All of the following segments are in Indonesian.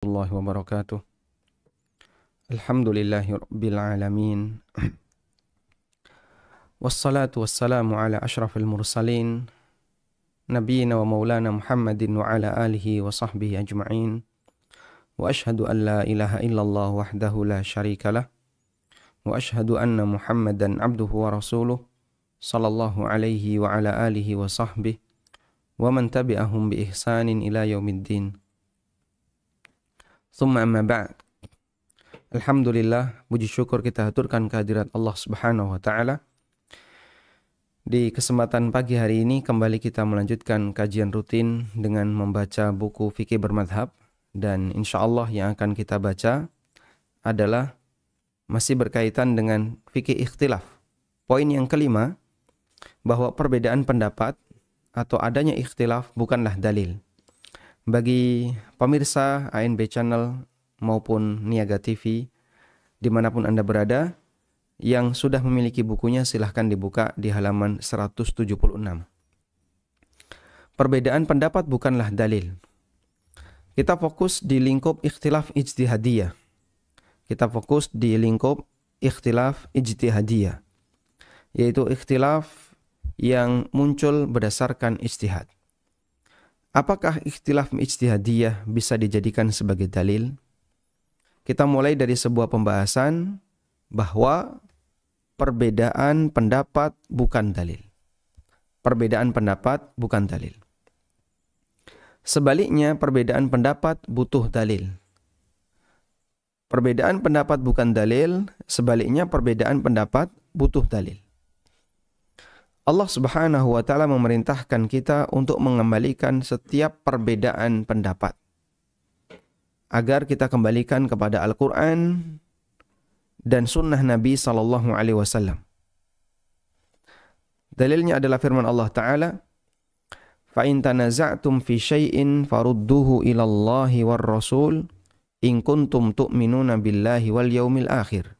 Warahmatullahi wabarakatuh. Alhamdulillahi rabbil alamin. Wassalatu wassalamu ala ashrafil mursalin nabiyina wa maulana Muhammadin wa ala alihi wa sahbihi ajma'in. Wa ashhadu an la ilaha illallah wahdahu la syarikalah wa ashhadu anna Muhammadan abduhu wa rasuluh sallallahu alaihi wa ala alihi wa sahbihi wa man tabi'ahum bi ihsanin ila yaumiddin. Tsumma amma ba'd. Alhamdulillah, puji syukur kita haturkan kehadirat Allah Subhanahu wa taala. Di kesempatan pagi hari ini kembali kita melanjutkan kajian rutin dengan membaca buku fikih bermadhab, dan insyaallah yang akan kita baca adalah masih berkaitan dengan fikih ikhtilaf. Poin yang kelima, bahwa perbedaan pendapat atau adanya ikhtilaf bukanlah dalil. Bagi pemirsa ANB Channel maupun Niaga TV dimanapun Anda berada, yang sudah memiliki bukunya silahkan dibuka di halaman 176. Perbedaan pendapat bukanlah dalil. Kita fokus di lingkup ikhtilaf ijtihadiyah. Kita fokus di lingkup ikhtilaf ijtihadiyah, yaitu ikhtilaf yang muncul berdasarkan ijtihad. Apakah ikhtilaf ijtihadiyah bisa dijadikan sebagai dalil? Kita mulai dari sebuah pembahasan bahwa perbedaan pendapat bukan dalil. Perbedaan pendapat bukan dalil. Sebaliknya, perbedaan pendapat butuh dalil. Perbedaan pendapat bukan dalil, sebaliknya perbedaan pendapat butuh dalil. Allah Subhanahu wa taala memerintahkan kita untuk mengembalikan setiap perbedaan pendapat agar kita kembalikan kepada Al-Qur'an dan sunnah Nabi sallallahu alaihi wasallam. Dalilnya adalah firman Allah taala, "Fa in tanaza'tum fi syai'in farudduhu ila Allahi war Rasul in kuntum tu'minuna billahi wal yaumil akhir."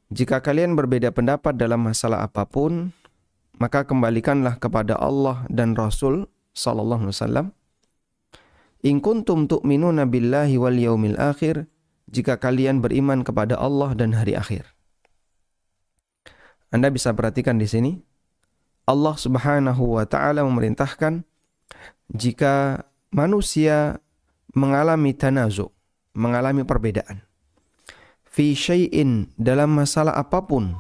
Jika kalian berbeda pendapat dalam masalah apapun, maka kembalikanlah kepada Allah dan Rasul sallallahu alaihi wasallam. In kuntum tu'minuna billahi wal yaumil akhir, jika kalian beriman kepada Allah dan hari akhir. Anda bisa perhatikan di sini, Allah Subhanahu wa taala memerintahkan jika manusia mengalami tanazu, mengalami perbedaan fi syai'in, dalam masalah apapun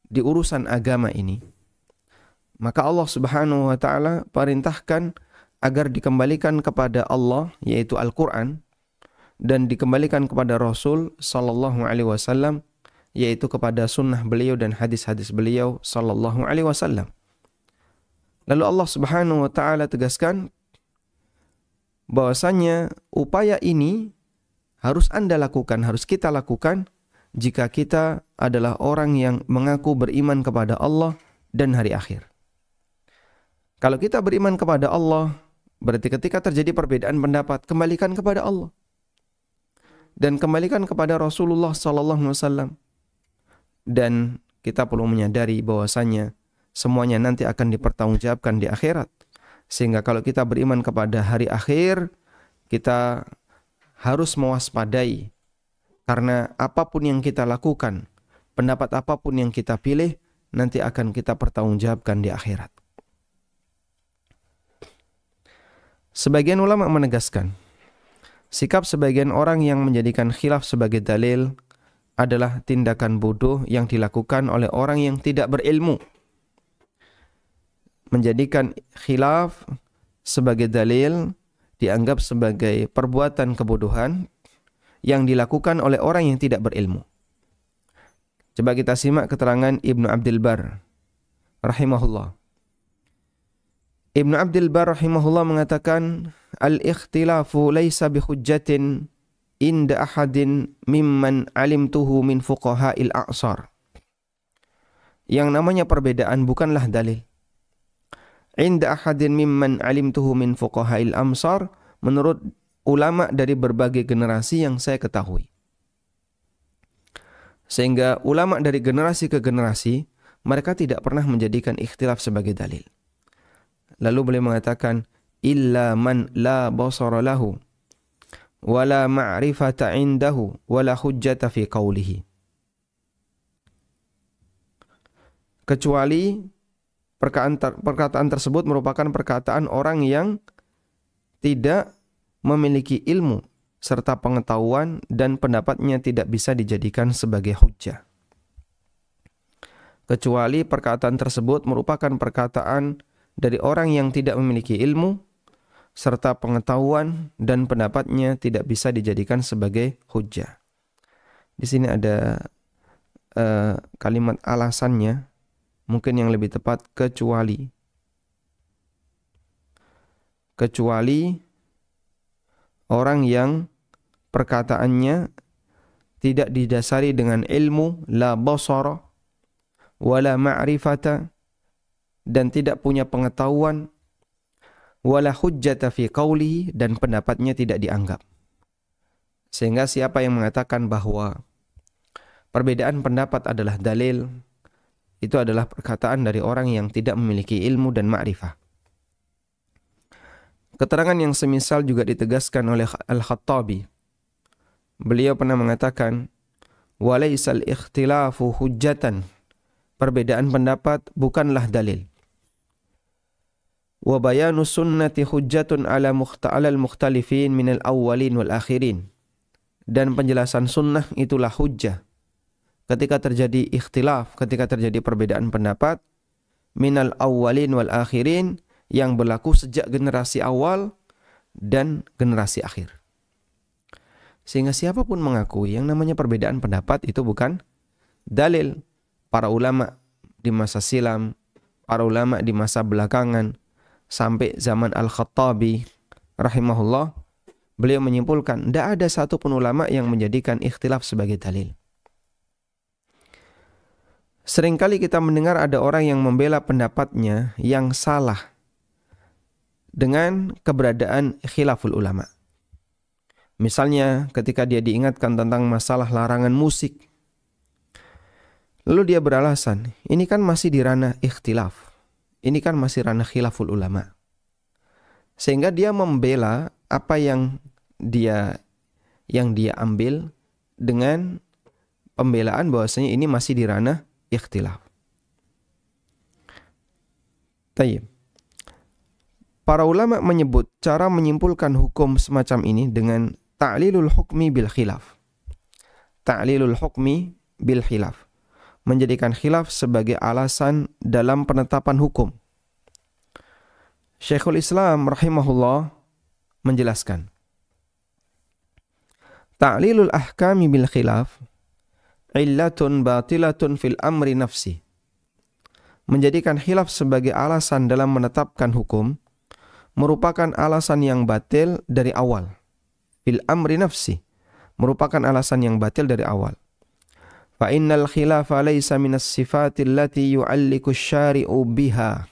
di urusan agama ini, maka Allah Subhanahu wa taala perintahkan agar dikembalikan kepada Allah, yaitu Al-Qur'an, dan dikembalikan kepada Rasul sallallahu alaihi wasallam, yaitu kepada sunnah beliau dan hadis-hadis beliau sallallahu alaihi wasallam. Lalu Allah Subhanahu wa taala tegaskan bahwasanya upaya ini harus Anda lakukan, harus kita lakukan jika kita adalah orang yang mengaku beriman kepada Allah dan hari akhir. Kalau kita beriman kepada Allah, berarti ketika terjadi perbedaan pendapat, kembalikan kepada Allah dan kembalikan kepada Rasulullah sallallahu alaihi wasallam. Dan kita perlu menyadari bahwasanya semuanya nanti akan dipertanggungjawabkan di akhirat. Sehingga kalau kita beriman kepada hari akhir, kita harus mewaspadai, karena apapun yang kita lakukan, pendapat apapun yang kita pilih, nanti akan kita pertanggungjawabkan di akhirat. Sebagian ulama menegaskan, sikap sebagian orang yang menjadikan khilaf sebagai dalil adalah tindakan bodoh yang dilakukan oleh orang yang tidak berilmu. Menjadikan khilaf sebagai dalil dianggap sebagai perbuatan kebodohan yang dilakukan oleh orang yang tidak berilmu. Coba kita simak keterangan Ibnu Abdul Bar rahimahullah. Ibnu Abdul Bar rahimahullah mengatakan, al-ikhtilafu laysa bihujjatin inda ahadin mimman alimtuhu min fuqaha'il a'sar. Yang namanya perbedaan bukanlah dalil. Inda ahadin mimman alimtuhu min fuqaha'il amsar, menurut ulama dari berbagai generasi yang saya ketahui. Sehingga ulama dari generasi ke generasi, mereka tidak pernah menjadikan ikhtilaf sebagai dalil. Lalu beliau mengatakan, illa man la basara lahu wala ma'rifata indahu wala hujjata fi qawlihi. Kecuali perkataan tersebut merupakan perkataan orang yang tidak memiliki ilmu serta pengetahuan dan pendapatnya tidak bisa dijadikan sebagai hujjah. Kecuali perkataan tersebut merupakan perkataan dari orang yang tidak memiliki ilmu serta pengetahuan dan pendapatnya tidak bisa dijadikan sebagai hujjah. Di sini ada kalimat alasannya, mungkin yang lebih tepat kecuali. Kecuali orang yang perkataannya tidak didasari dengan ilmu, la basara wala ma'rifata, dan tidak punya pengetahuan, wala hujjata fi qawlihi, dan pendapatnya tidak dianggap. Sehingga siapa yang mengatakan bahwa perbedaan pendapat adalah dalil, itu adalah perkataan dari orang yang tidak memiliki ilmu dan ma'rifah. Keterangan yang semisal juga ditegaskan oleh Al-Khattabi. Beliau pernah mengatakan, walaisal ikhtilafu hujjatan, perbedaan pendapat bukanlah dalil. Wa bayanu sunnati hujjatun ala al-mukhtalifin minal awwalin wal akhirin. Dan penjelasan sunnah itulah hujjah. Ketika terjadi ikhtilaf, ketika terjadi perbedaan pendapat, minal awwalin wal akhirin, yang berlaku sejak generasi awal dan generasi akhir. Sehingga siapapun mengakui yang namanya perbedaan pendapat itu bukan dalil. Para ulama di masa silam, para ulama di masa belakangan, sampai zaman Al-Khattabi rahimahullah, beliau menyimpulkan tidak ada satupun ulama yang menjadikan ikhtilaf sebagai dalil. Seringkali kita mendengar ada orang yang membela pendapatnya yang salah dengan keberadaan khilaful ulama. Misalnya ketika dia diingatkan tentang masalah larangan musik, lalu dia beralasan, ini kan masih di ranah ikhtilaf. Ini kan masih ranah khilaful ulama. Sehingga dia membela apa yang dia ambil dengan pembelaan bahwasanya ini masih di ranah ikhtilaf. Tayyib. Para ulama menyebut cara menyimpulkan hukum semacam ini dengan ta'lilul hukmi bil khilaf. Ta'lilul hukmi bil khilaf, menjadikan khilaf sebagai alasan dalam penetapan hukum. Syekhul Islam rahimahullah menjelaskan, ta'lilul ahkami bil khilaf illatun batilatun fil amri nafsi. Menjadikan khilaf sebagai alasan dalam menetapkan hukum merupakan alasan yang batil dari awal. Fil amri nafsi, merupakan alasan yang batil dari awal. Fa innal khilafa laysa minas sifatil lati yu'alliku syari'u biha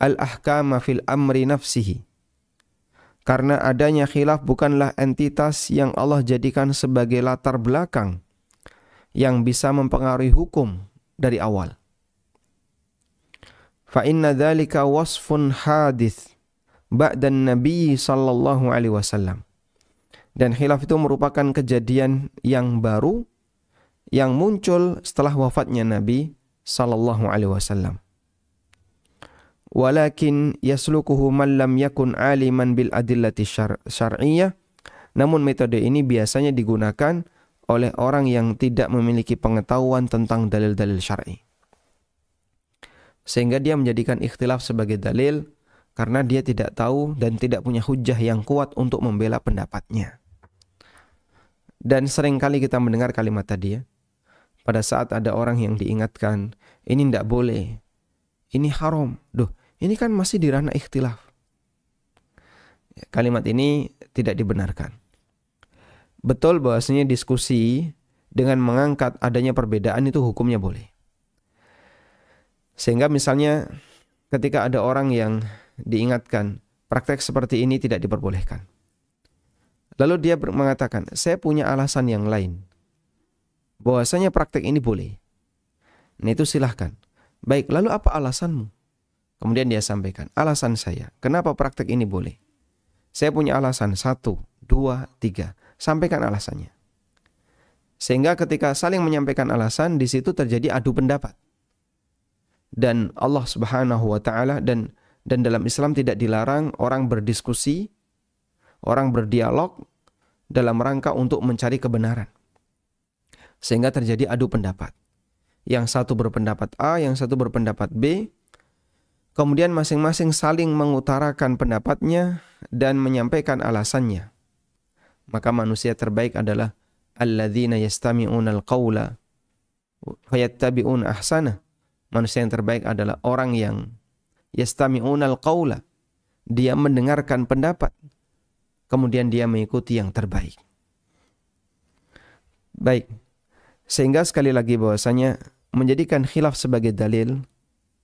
al-ahkama fil amri nafsihi. Karena adanya khilaf bukanlah entitas yang Allah jadikan sebagai latar belakang yang bisa mempengaruhi hukum dari awal. Fa inna dzalika wasfun hadits ba'dan Nabi sallallahu alaihi wasallam. Dan khilaf itu merupakan kejadian yang baru yang muncul setelah wafatnya Nabi sallallahu alaihi wasallam. Walakin yaslukuhu man lam yakun aliman bil adillati syar'iyyah. Namun metode ini biasanya digunakan oleh orang yang tidak memiliki pengetahuan tentang dalil-dalil syar'i. Sehingga dia menjadikan ikhtilaf sebagai dalil karena dia tidak tahu dan tidak punya hujjah yang kuat untuk membela pendapatnya. Dan seringkali kita mendengar kalimat tadi ya. Pada saat ada orang yang diingatkan, ini tidak boleh, ini haram. Duh, ini kan masih di ranah ikhtilaf. Kalimat ini tidak dibenarkan. Betul bahwasanya diskusi dengan mengangkat adanya perbedaan itu hukumnya boleh. Sehingga misalnya ketika ada orang yang diingatkan, praktek seperti ini tidak diperbolehkan. Lalu dia mengatakan, saya punya alasan yang lain. Bahwasanya praktek ini boleh. Nah itu silahkan. Baik, lalu apa alasanmu? Kemudian dia sampaikan, alasan saya, kenapa praktek ini boleh? Saya punya alasan 1, 2, 2, 3. Sampaikan alasannya. Sehingga ketika saling menyampaikan alasan, di situ terjadi adu pendapat. Dan Allah Subhanahu wa taala dan dalam Islam tidak dilarang orang berdiskusi, orang berdialog dalam rangka untuk mencari kebenaran. Sehingga terjadi adu pendapat. Yang satu berpendapat A, yang satu berpendapat B. Kemudian masing-masing saling mengutarakan pendapatnya dan menyampaikan alasannya. Maka manusia terbaik adalah alladzina yastami'unal qawla fayattabi'un ahsana. Manusia yang terbaik adalah orang yang yastami'unal qawla. Dia mendengarkan pendapat, kemudian dia mengikuti yang terbaik. Baik. Sehingga sekali lagi bahwasanya menjadikan khilaf sebagai dalil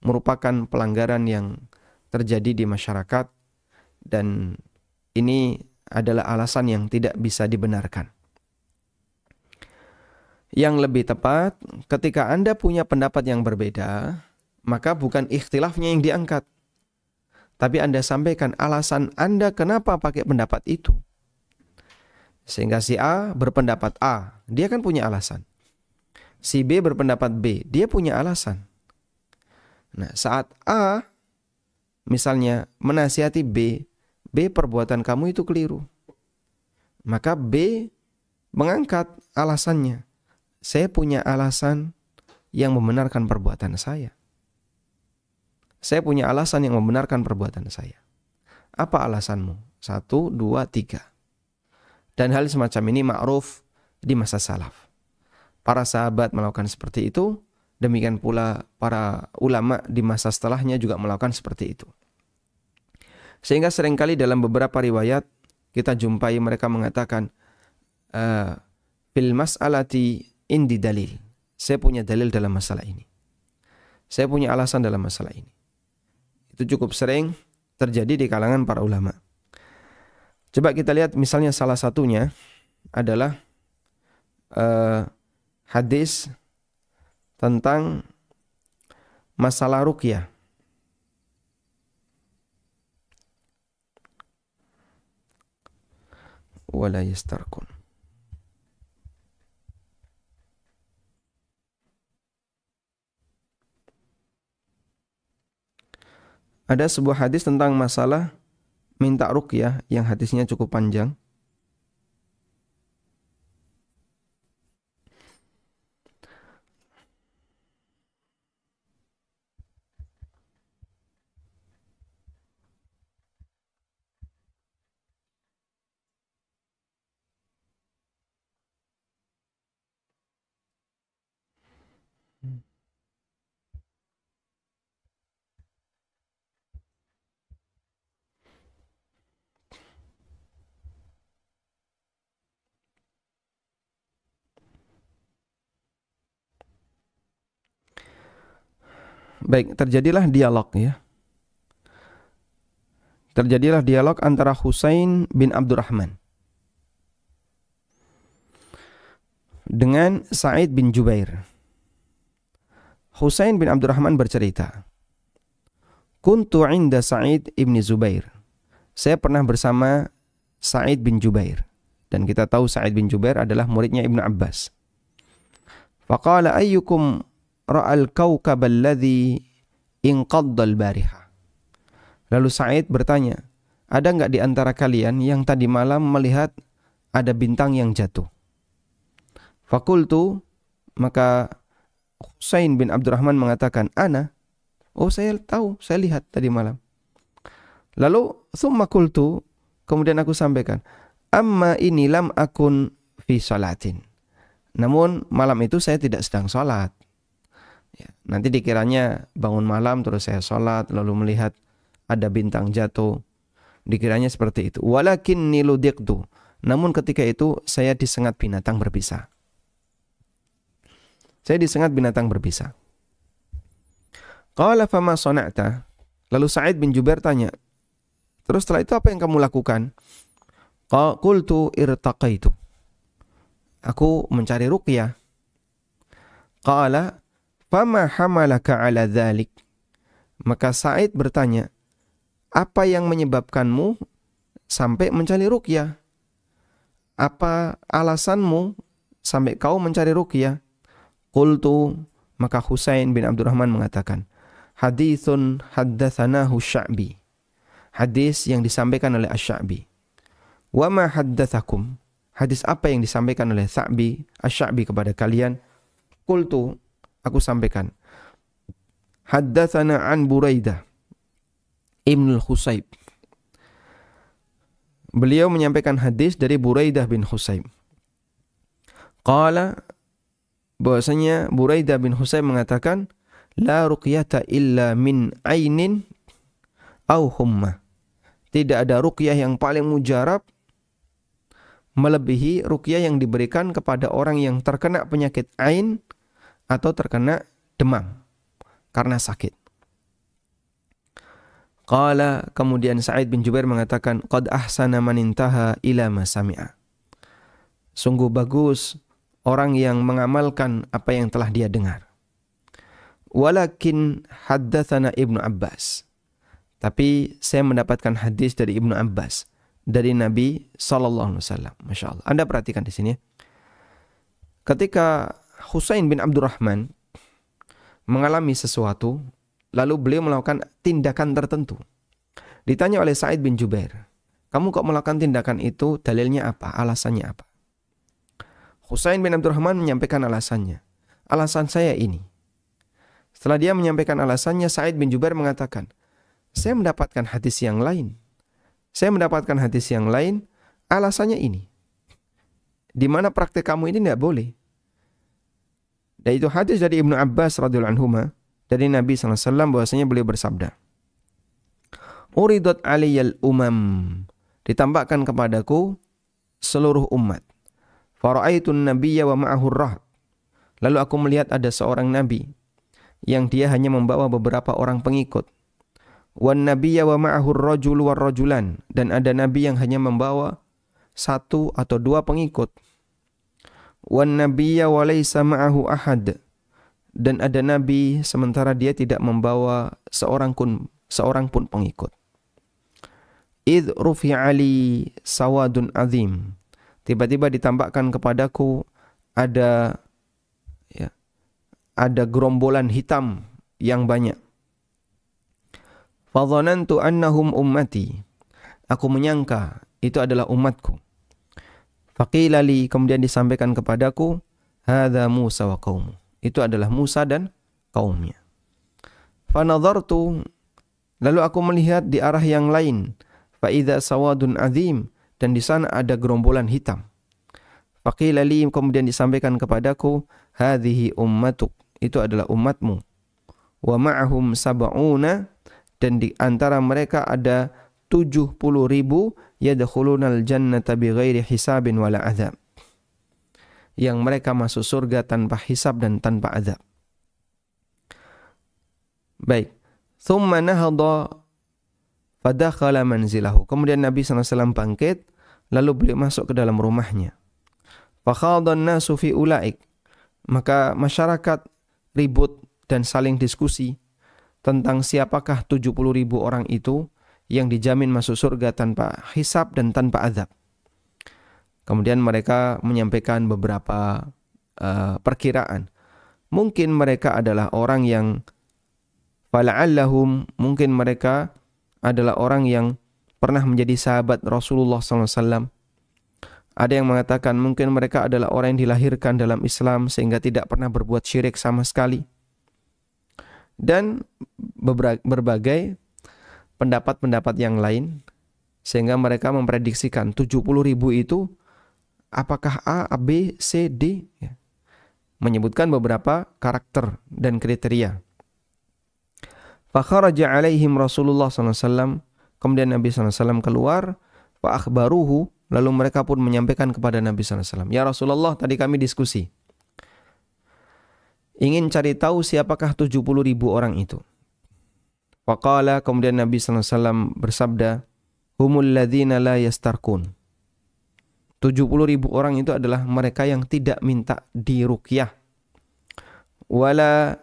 merupakan pelanggaran yang terjadi di masyarakat, dan ini adalah alasan yang tidak bisa dibenarkan. Yang lebih tepat, ketika Anda punya pendapat yang berbeda, maka bukan ikhtilafnya yang diangkat, tapi Anda sampaikan alasan Anda kenapa pakai pendapat itu. Sehingga si A berpendapat A, dia kan punya alasan. Si B berpendapat B, dia punya alasan. Nah, saat A misalnya menasihati B, B perbuatan kamu itu keliru. Maka B mengangkat alasannya. Saya punya alasan yang membenarkan perbuatan saya. Saya punya alasan yang membenarkan perbuatan saya. Apa alasanmu? 1, 2, 3. Dan hal semacam ini ma'ruf di masa salaf. Para sahabat melakukan seperti itu, demikian pula para ulama di masa setelahnya juga melakukan seperti itu. Sehingga seringkali dalam beberapa riwayat kita jumpai mereka mengatakan fil mas'alati indi dalil. Saya punya dalil dalam masalah ini. Saya punya alasan dalam masalah ini. Itu cukup sering terjadi di kalangan para ulama. Coba kita lihat misalnya salah satunya adalah hadis tentang masalah ruqyah. Wala yastarqun. Ada sebuah hadis tentang masalah minta ruqyah yang hadisnya cukup panjang. Baik, terjadilah dialog ya. Terjadilah dialog antara Husain bin Abdurrahman dengan Sa'id bin Jubair. Husain bin Abdurrahman bercerita, Kuntu inda Sa'id ibn Zubair. Saya pernah bersama Sa'id bin Jubair. Dan kita tahu Sa'id bin Jubair adalah muridnya Ibnu Abbas. Faqala ayyukum ra'al kawkab alladhi inqaddal bariha. Lalu Sa'id bertanya, ada enggak di antara kalian yang tadi malam melihat ada bintang yang jatuh? Fakultu, maka Husain bin Abdurrahman mengatakan, ana. Oh, saya tahu, saya lihat tadi malam. Lalu summa qultu, kemudian aku sampaikan, amma ini lam akun fi salatin. Namun malam itu saya tidak sedang salat. Ya, nanti dikiranya bangun malam terus saya salat lalu melihat ada bintang jatuh. Dikiranya seperti itu. Walakinni ludiqtu. Namun ketika itu saya disengat binatang berbisa. Saya disengat binatang berbisa. Qala fama sana'ta? Lalu Sa'id bin Jubair tanya, terus setelah itu apa yang kamu lakukan? Qultu irtaqaitu. Aku mencari ruqyah. Qala fama hamalaka ala dzalik? Maka Sa'id bertanya, apa yang menyebabkanmu sampai mencari ruqyah? apa alasanmu sampai kau mencari ruqyah? Qultu, maka Husain bin Abdurrahman mengatakan, hadithun haddatsanahu Sya'bi. Hadis yang disampaikan oleh Asy-Sya'bi. Wa ma haddatsakum? Hadis apa yang disampaikan oleh Asy-Sya'bi kepada kalian? Qultu, aku sampaikan, haddatsana an Buraidah Ibn al-Husayb. Beliau menyampaikan hadis dari Buraidah bin Husayb. Qala, bahwasanya Buraidah bin Husayb mengatakan, la ruqyata illa min ainin au hummah. Tidak ada ruqyah yang paling mujarab melebihi ruqyah yang diberikan kepada orang yang terkena penyakit ain atau terkena demam karena sakit. Qala, kemudian Sa'id bin Jubair mengatakan, qad ahsana man intaha ila ma sami'a. Sungguh bagus orang yang mengamalkan apa yang telah dia dengar. Walakin haddatsana Ibnu Abbas. Tapi saya mendapatkan hadis dari Ibnu Abbas, dari Nabi sallallahu alaihi wasallam. Masya Allah. Anda perhatikan di sini. Ketika Husain bin Abdurrahman mengalami sesuatu, lalu beliau melakukan tindakan tertentu. Ditanya oleh Sa'id bin Jubair, kamu kok melakukan tindakan itu, dalilnya apa? Alasannya apa? Husain bin Abdurrahman menyampaikan alasannya. Alasan saya ini. Setelah dia menyampaikan alasannya, Sa'id bin Jubair mengatakan, saya mendapatkan hadis yang lain. Saya mendapatkan hadis yang lain, alasannya ini. Di mana praktek kamu ini tidak boleh. Dan itu hadis dari Ibnu Abbas radhiyallahu anhuma, dari Nabi SAW, bahwasanya beliau bersabda, uridat aliyal umam, ditambahkan kepadaku seluruh umat. Fara'aitun nabiyya wa ma'ahu rahb. Lalu aku melihat ada seorang nabi yang dia hanya membawa beberapa orang pengikut. Wan nabiyya wa ma'ahu ar-rajul war rajulan, dan ada nabi yang hanya membawa satu atau dua pengikut. Wan nabiyya wa laysa ma'ahu ahad, dan ada nabi sementara dia tidak membawa seorang pun pengikut. Idh rufi'a li sawadun azim. Tiba-tiba ditambahkan kepadaku ada gerombolan hitam yang banyak. Fadhanantu annahum ummati. Aku menyangka itu adalah umatku. Faqila li, kemudian disampaikan kepadaku, hadza Musa wa qaumu. Itu adalah Musa dan kaumnya. Fanadhartu, lalu aku melihat di arah yang lain. Fa idza sawadun azim, dan di sana ada gerombolan hitam. Faqila li, kemudian disampaikan kepadaku, hadhihi ummatuk. Itu adalah umatmu. Wa ma'ahum sab'una, dan di antara mereka ada 70.000 yadkhulunal jannata bighairi hisabin wala adzab, yang mereka masuk surga tanpa hisab dan tanpa azab. Baik. Thumma nahadha fadakhala manzilahu. Kemudian Nabi SAW bangkit, lalu beliau masuk ke dalam rumahnya. Fakhadhan nasu fi ulaik. Maka masyarakat ribut dan saling diskusi tentang siapakah 70.000 orang itu yang dijamin masuk surga tanpa hisab dan tanpa azab. Kemudian mereka menyampaikan beberapa perkiraan. Mungkin mereka adalah orang yang fala'allahum, mungkin mereka adalah orang yang pernah menjadi sahabat Rasulullah SAW. Ada yang mengatakan mungkin mereka adalah orang yang dilahirkan dalam Islam sehingga tidak pernah berbuat syirik sama sekali. Dan berbagai pendapat-pendapat yang lain, sehingga mereka memprediksikan 70.000 itu apakah A, B, C, D, ya. Menyebutkan beberapa karakter dan kriteria. Fakharaja alaihim Rasulullah SAW, kemudian Nabi SAW keluar, fa akhbaruhu, lalu mereka pun menyampaikan kepada Nabi SAW, ya Rasulullah, tadi kami diskusi, ingin cari tahu siapakah 70.000 orang itu. Faqala, kemudian Nabi SAW bersabda, humul ladzina la yastarkun. 70.000 orang itu adalah mereka yang tidak minta diruqyah. Wala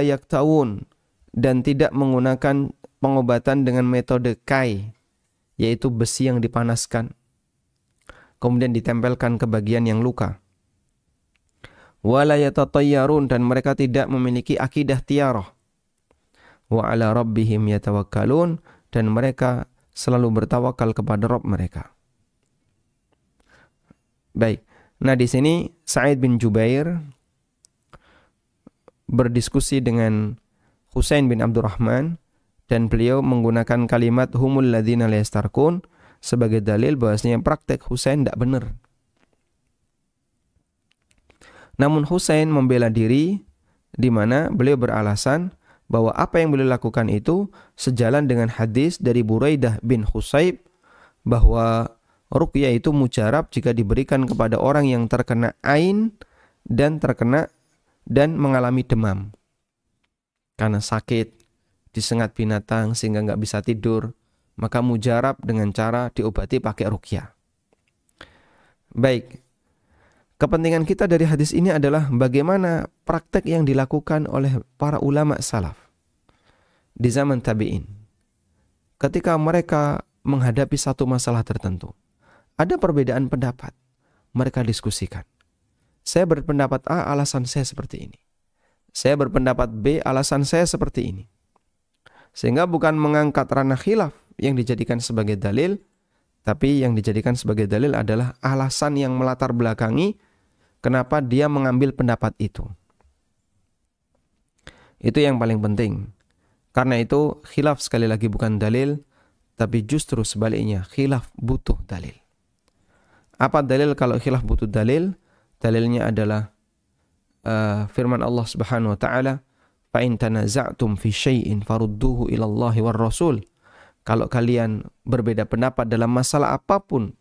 yaktawun, dan tidak menggunakan pengobatan dengan metode kai, yaitu besi yang dipanaskan. kemudian ditempelkan ke bagian yang luka. Wala yatatayyarun, dan mereka tidak memiliki akidah tiarah. Wa ala rabbihim yatawakkalun, dan mereka selalu bertawakal kepada Rabb mereka. Baik. Nah, di sini Sa'id bin Jubair berdiskusi dengan Husain bin Abdurrahman, dan beliau menggunakan kalimat humul ladzina la yastarqun sebagai dalil bahwasanya praktek Husain tidak benar. Namun Husain membela diri, di mana beliau beralasan bahwa apa yang beliau lakukan itu sejalan dengan hadis dari Buraidah bin Husayb bahwa ruqyah itu mujarab jika diberikan kepada orang yang terkena ain dan mengalami demam karena sakit, disengat binatang sehingga nggak bisa tidur, maka mujarab dengan cara diobati pakai ruqyah. Baik. Kepentingan kita dari hadis ini adalah bagaimana praktek yang dilakukan oleh para ulama salaf di zaman tabi'in. Ketika mereka menghadapi satu masalah tertentu, ada perbedaan pendapat, mereka diskusikan. Saya berpendapat A, alasan saya seperti ini. Saya berpendapat B, alasan saya seperti ini. Sehingga bukan mengangkat ranah khilaf yang dijadikan sebagai dalil, tapi yang dijadikan sebagai dalil adalah alasan yang melatar belakangi kenapa dia mengambil pendapat itu. Itu yang paling penting. Karena itu khilaf sekali lagi bukan dalil, tapi justru sebaliknya, khilaf butuh dalil. Apa dalil kalau khilaf butuh dalil? Dalilnya adalah firman Allah Subhanahu wa taala, "Fa in tanaza'tum fi syai'in farudduhu ila Allahi war Rasul." Kalau kalian berbeda pendapat dalam masalah apapun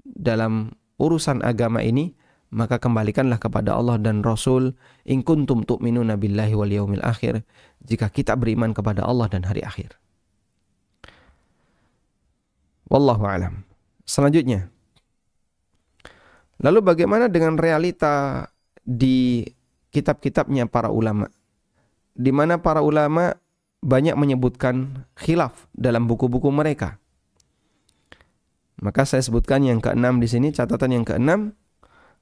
dalam urusan agama ini, maka kembalikanlah kepada Allah dan Rasul, in kuntum tu'minuna billahi wal yaumil akhir, jika kita beriman kepada Allah dan hari akhir. Wallahu a'lam. Selanjutnya, lalu bagaimana dengan realita di kitab-kitabnya para ulama, di mana para ulama banyak menyebutkan khilaf dalam buku-buku mereka? Maka saya sebutkan yang keenam di sini, catatan yang keenam,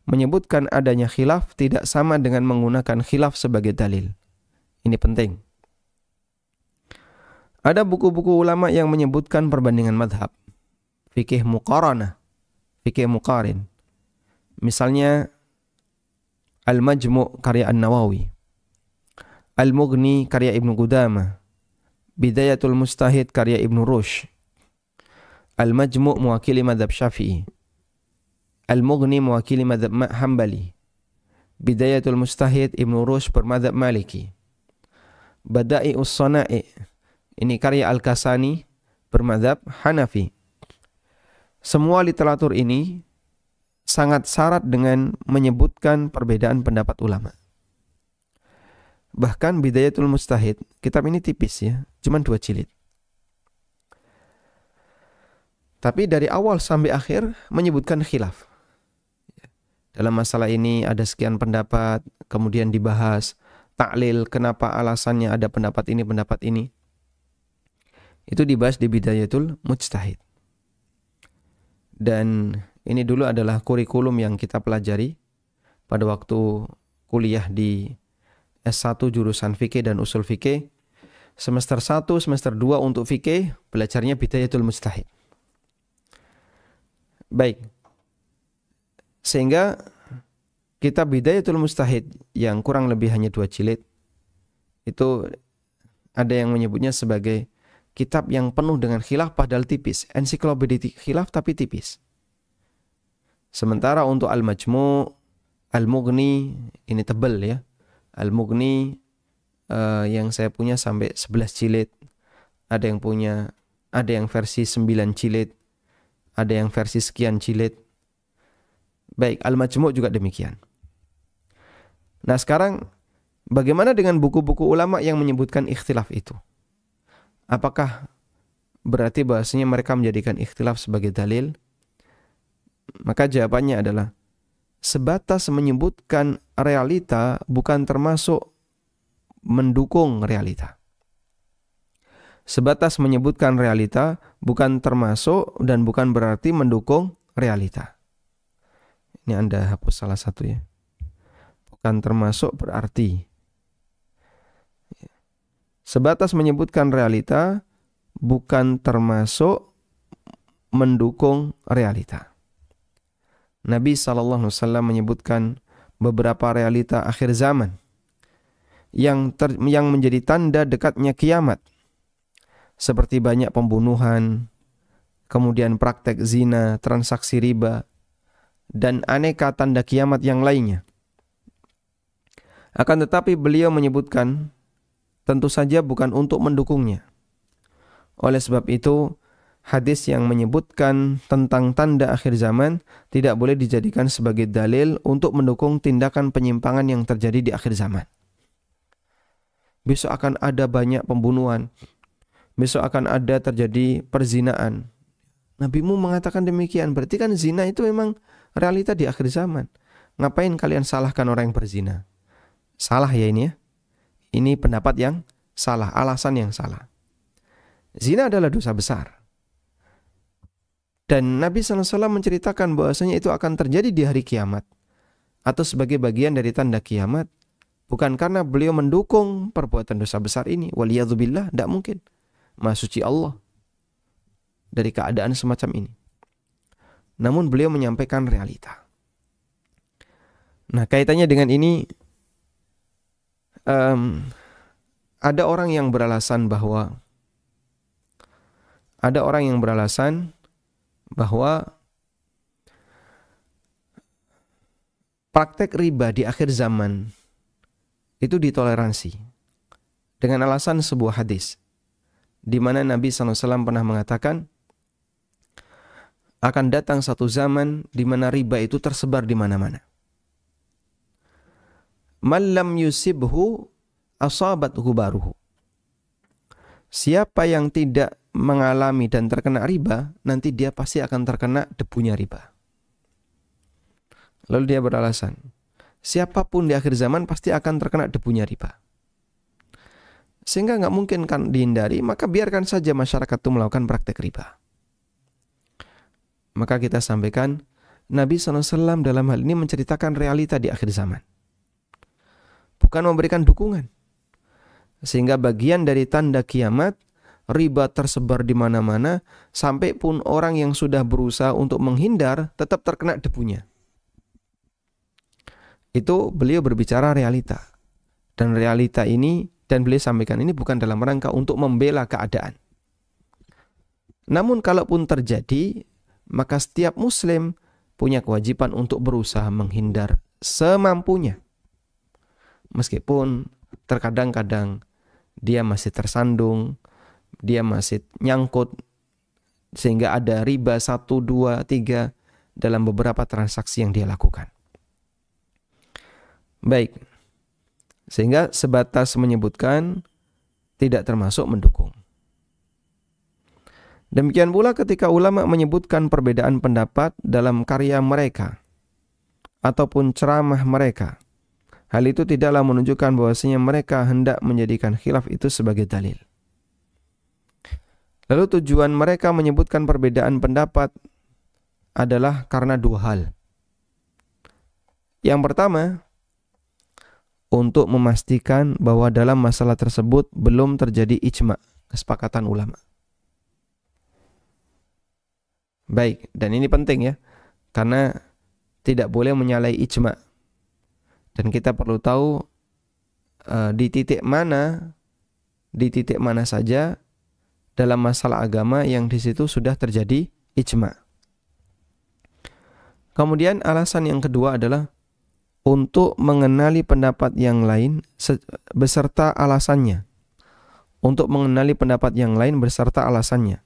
menyebutkan adanya khilaf tidak sama dengan menggunakan khilaf sebagai dalil. Ini penting. Ada buku-buku ulama yang menyebutkan perbandingan madhab, fikih muqaranah, fikih muqarin. Misalnya Al-Majmu' karya An-Nawawi, Al-Mughni karya Ibnu Qudamah, Bidayatul Mustahid karya Ibnu Rushd, Al-Majmu' mewakili madhab Syafi'i, Al-Mughni mewakili madhab Hambali, Bidayatul Mustahid Ibnu Rushd bermadhab Maliki, Bada'i'us Sana'i, ini karya Al-Kasani bermadhab Hanafi. Semua literatur ini sangat syarat dengan menyebutkan perbedaan pendapat ulama. Bahkan Bidayatul Mustahid, kitab ini tipis ya, cuma 2 jilid. Tapi dari awal sampai akhir menyebutkan khilaf. Dalam masalah ini ada sekian pendapat, kemudian dibahas taklil kenapa alasannya ada pendapat ini, pendapat ini. Itu dibahas di Bidayatul Mujtahid. Dan ini dulu adalah kurikulum yang kita pelajari pada waktu kuliah di S1 jurusan fikih dan usul fikih. Semester 1, semester 2 untuk fikih belajarnya Bidayatul Mujtahid. Baik. Sehingga kitab Bidayatul Mujtahid yang kurang lebih hanya 2 jilid itu ada yang menyebutnya sebagai kitab yang penuh dengan khilaf padahal tipis. Ensiklopedia khilaf tapi tipis. Sementara untuk Al-Majmu', Al-Mughni ini tebal ya. Al-Mughni yang saya punya sampai 11 jilid. Ada yang versi 9 jilid. Ada yang versi sekian jilid. Baik, Al-Majmu' juga demikian. Nah sekarang, bagaimana dengan buku-buku ulama yang menyebutkan ikhtilaf itu? Apakah berarti bahasanya mereka menjadikan ikhtilaf sebagai dalil? Maka jawabannya adalah, sebatas menyebutkan realita bukan termasuk mendukung realita. Sebatas menyebutkan realita bukan termasuk dan bukan berarti mendukung realita. Ini Anda hapus salah satu ya. Bukan termasuk berarti. Sebatas menyebutkan realita, bukan termasuk mendukung realita. Nabi SAW menyebutkan beberapa realita akhir zaman yang menjadi tanda dekatnya kiamat. Seperti banyak pembunuhan, kemudian praktek zina, transaksi riba, dan aneka tanda kiamat yang lainnya. Akan tetapi beliau menyebutkan tentu saja bukan untuk mendukungnya. Oleh sebab itu, hadis yang menyebutkan tentang tanda akhir zaman tidak boleh dijadikan sebagai dalil untuk mendukung tindakan penyimpangan yang terjadi di akhir zaman. Besok akan ada banyak pembunuhan. Besok akan ada terjadi perzinaan. Nabimu mengatakan demikian, berarti kan zina itu memang realita di akhir zaman. Ngapain kalian salahkan orang yang berzina? Salah ya ini ya. Ini pendapat yang salah, alasan yang salah. Zina adalah dosa besar. Dan Nabi SAW menceritakan bahwasanya itu akan terjadi di hari kiamat. Atau sebagai bagian dari tanda kiamat. Bukan karena beliau mendukung perbuatan dosa besar ini. Waliyadzubillah, tidak mungkin. Maha suci Allah dari keadaan semacam ini. Namun beliau menyampaikan realita. Nah, kaitannya dengan ini, ada orang yang beralasan bahwa praktek riba di akhir zaman itu ditoleransi dengan alasan sebuah hadis di mana Nabi SAW pernah mengatakan akan datang satu zaman di mana riba itu tersebar di mana-mana. Man lam yusibhu asabathu baruhu. Siapa yang tidak mengalami dan terkena riba, nanti dia pasti akan terkena debunya riba. Lalu dia beralasan, siapapun di akhir zaman pasti akan terkena debunya riba. Sehingga nggak mungkin kan dihindari, maka biarkan saja masyarakat itu melakukan praktek riba. Maka kita sampaikan, Nabi SAW dalam hal ini menceritakan realita di akhir zaman. Bukan memberikan dukungan. Sehingga bagian dari tanda kiamat, riba tersebar di mana-mana, sampai pun orang yang sudah berusaha untuk menghindar, tetap terkena debunya. Itu beliau berbicara realita. Dan realita ini, dan beliau sampaikan ini bukan dalam rangka untuk membela keadaan. Namun kalaupun terjadi, maka setiap muslim punya kewajiban untuk berusaha menghindar semampunya. Meskipun terkadang-kadang dia masih tersandung, dia masih nyangkut, sehingga ada riba 1, 2, 3 dalam beberapa transaksi yang dia lakukan. Baik, sehingga sebatas menyebutkan tidak termasuk mendukung. Demikian pula ketika ulama menyebutkan perbedaan pendapat dalam karya mereka ataupun ceramah mereka, hal itu tidaklah menunjukkan bahwasanya mereka hendak menjadikan khilaf itu sebagai dalil. Lalu tujuan mereka menyebutkan perbedaan pendapat adalah karena dua hal. Yang pertama, untuk memastikan bahwa dalam masalah tersebut belum terjadi ijma', kesepakatan ulama. Baik, dan ini penting ya, karena tidak boleh menyalahi ijma'. Dan kita perlu tahu di titik mana saja dalam masalah agama yang di situ sudah terjadi ijma'. Kemudian alasan yang kedua adalah untuk mengenali pendapat yang lain beserta alasannya. Untuk mengenali pendapat yang lain beserta alasannya.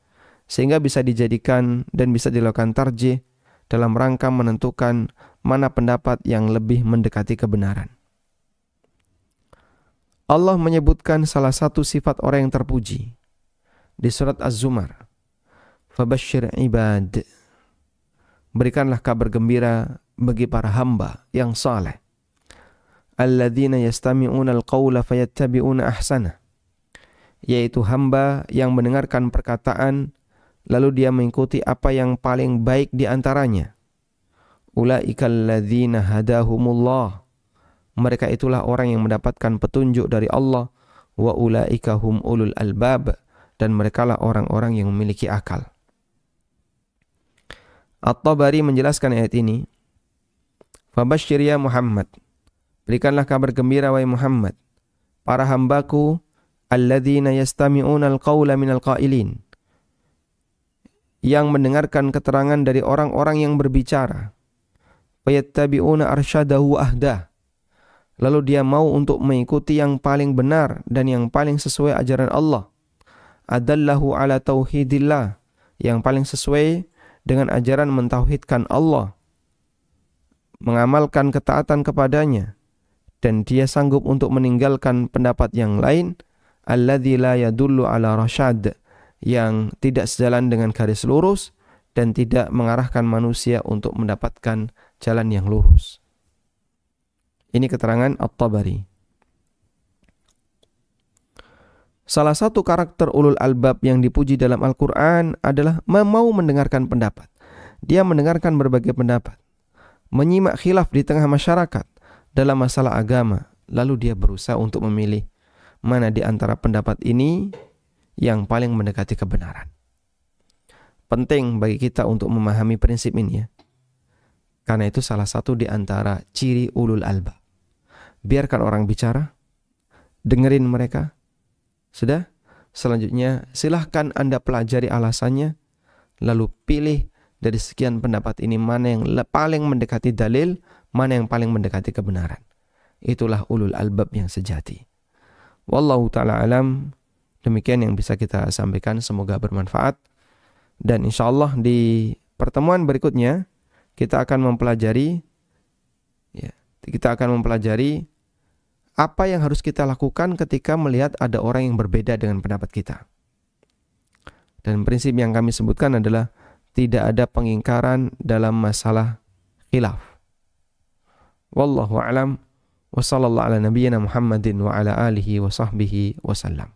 Sehingga bisa dijadikan dan bisa dilakukan tarjih dalam rangka menentukan mana pendapat yang lebih mendekati kebenaran. Allah menyebutkan salah satu sifat orang yang terpuji di surat Az-Zumar. Fabashshir ibad. Berikanlah kabar gembira bagi para hamba yang saleh. Alladzina yastami'una al-qawla fayattabi'una ahsana. Yaitu hamba yang mendengarkan perkataan lalu dia mengikuti apa yang paling baik di antaranya. Ulaikal ladzina hadahumullah. Mereka itulah orang yang mendapatkan petunjuk dari Allah. Wa ulaika hum ulul albab. Dan merekalah orang-orang yang memiliki akal. At-Tabari menjelaskan ayat ini. Fabashshir ya Muhammad. Berikanlah kabar gembira wahai Muhammad. Para hambaku alladzina yastami'una al-qawla minal qailin. Yang mendengarkan keterangan dari orang-orang yang berbicara. Fayattabi'una arsyadahu ahdah. Lalu dia mau untuk mengikuti yang paling benar dan yang paling sesuai ajaran Allah. Adallahu ala tauhidillah, yang paling sesuai dengan ajaran mentauhidkan Allah, mengamalkan ketaatan kepadanya, dan dia sanggup untuk meninggalkan pendapat yang lain, alladzi la yadullu ala rasyad, yang tidak sejalan dengan garis lurus dan tidak mengarahkan manusia untuk mendapatkan jalan yang lurus. Ini keterangan At-Tabari. Salah satu karakter ulul albab yang dipuji dalam Al-Quran adalah mau mendengarkan pendapat. Dia mendengarkan berbagai pendapat, menyimak khilaf di tengah masyarakat dalam masalah agama, lalu dia berusaha untuk memilih mana di antara pendapat ini yang paling mendekati kebenaran. Penting bagi kita untuk memahami prinsip ini ya. Karena itu salah satu di antara ciri ulul albab. Biarkan orang bicara, dengerin mereka. Sudah? Selanjutnya silahkan Anda pelajari alasannya, lalu pilih dari sekian pendapat ini mana yang paling mendekati dalil, mana yang paling mendekati kebenaran. Itulah ulul albab yang sejati. Wallahu ta'ala alam. Demikian yang bisa kita sampaikan, semoga bermanfaat. Dan insyaallah di pertemuan berikutnya kita akan mempelajari apa yang harus kita lakukan ketika melihat ada orang yang berbeda dengan pendapat kita. Dan prinsip yang kami sebutkan adalah tidak ada pengingkaran dalam masalah khilaf. Wallahu a'lam. Wa sallallahu ala nabiyyina Muhammadin wa ala alihi wa sahbihi wasallam.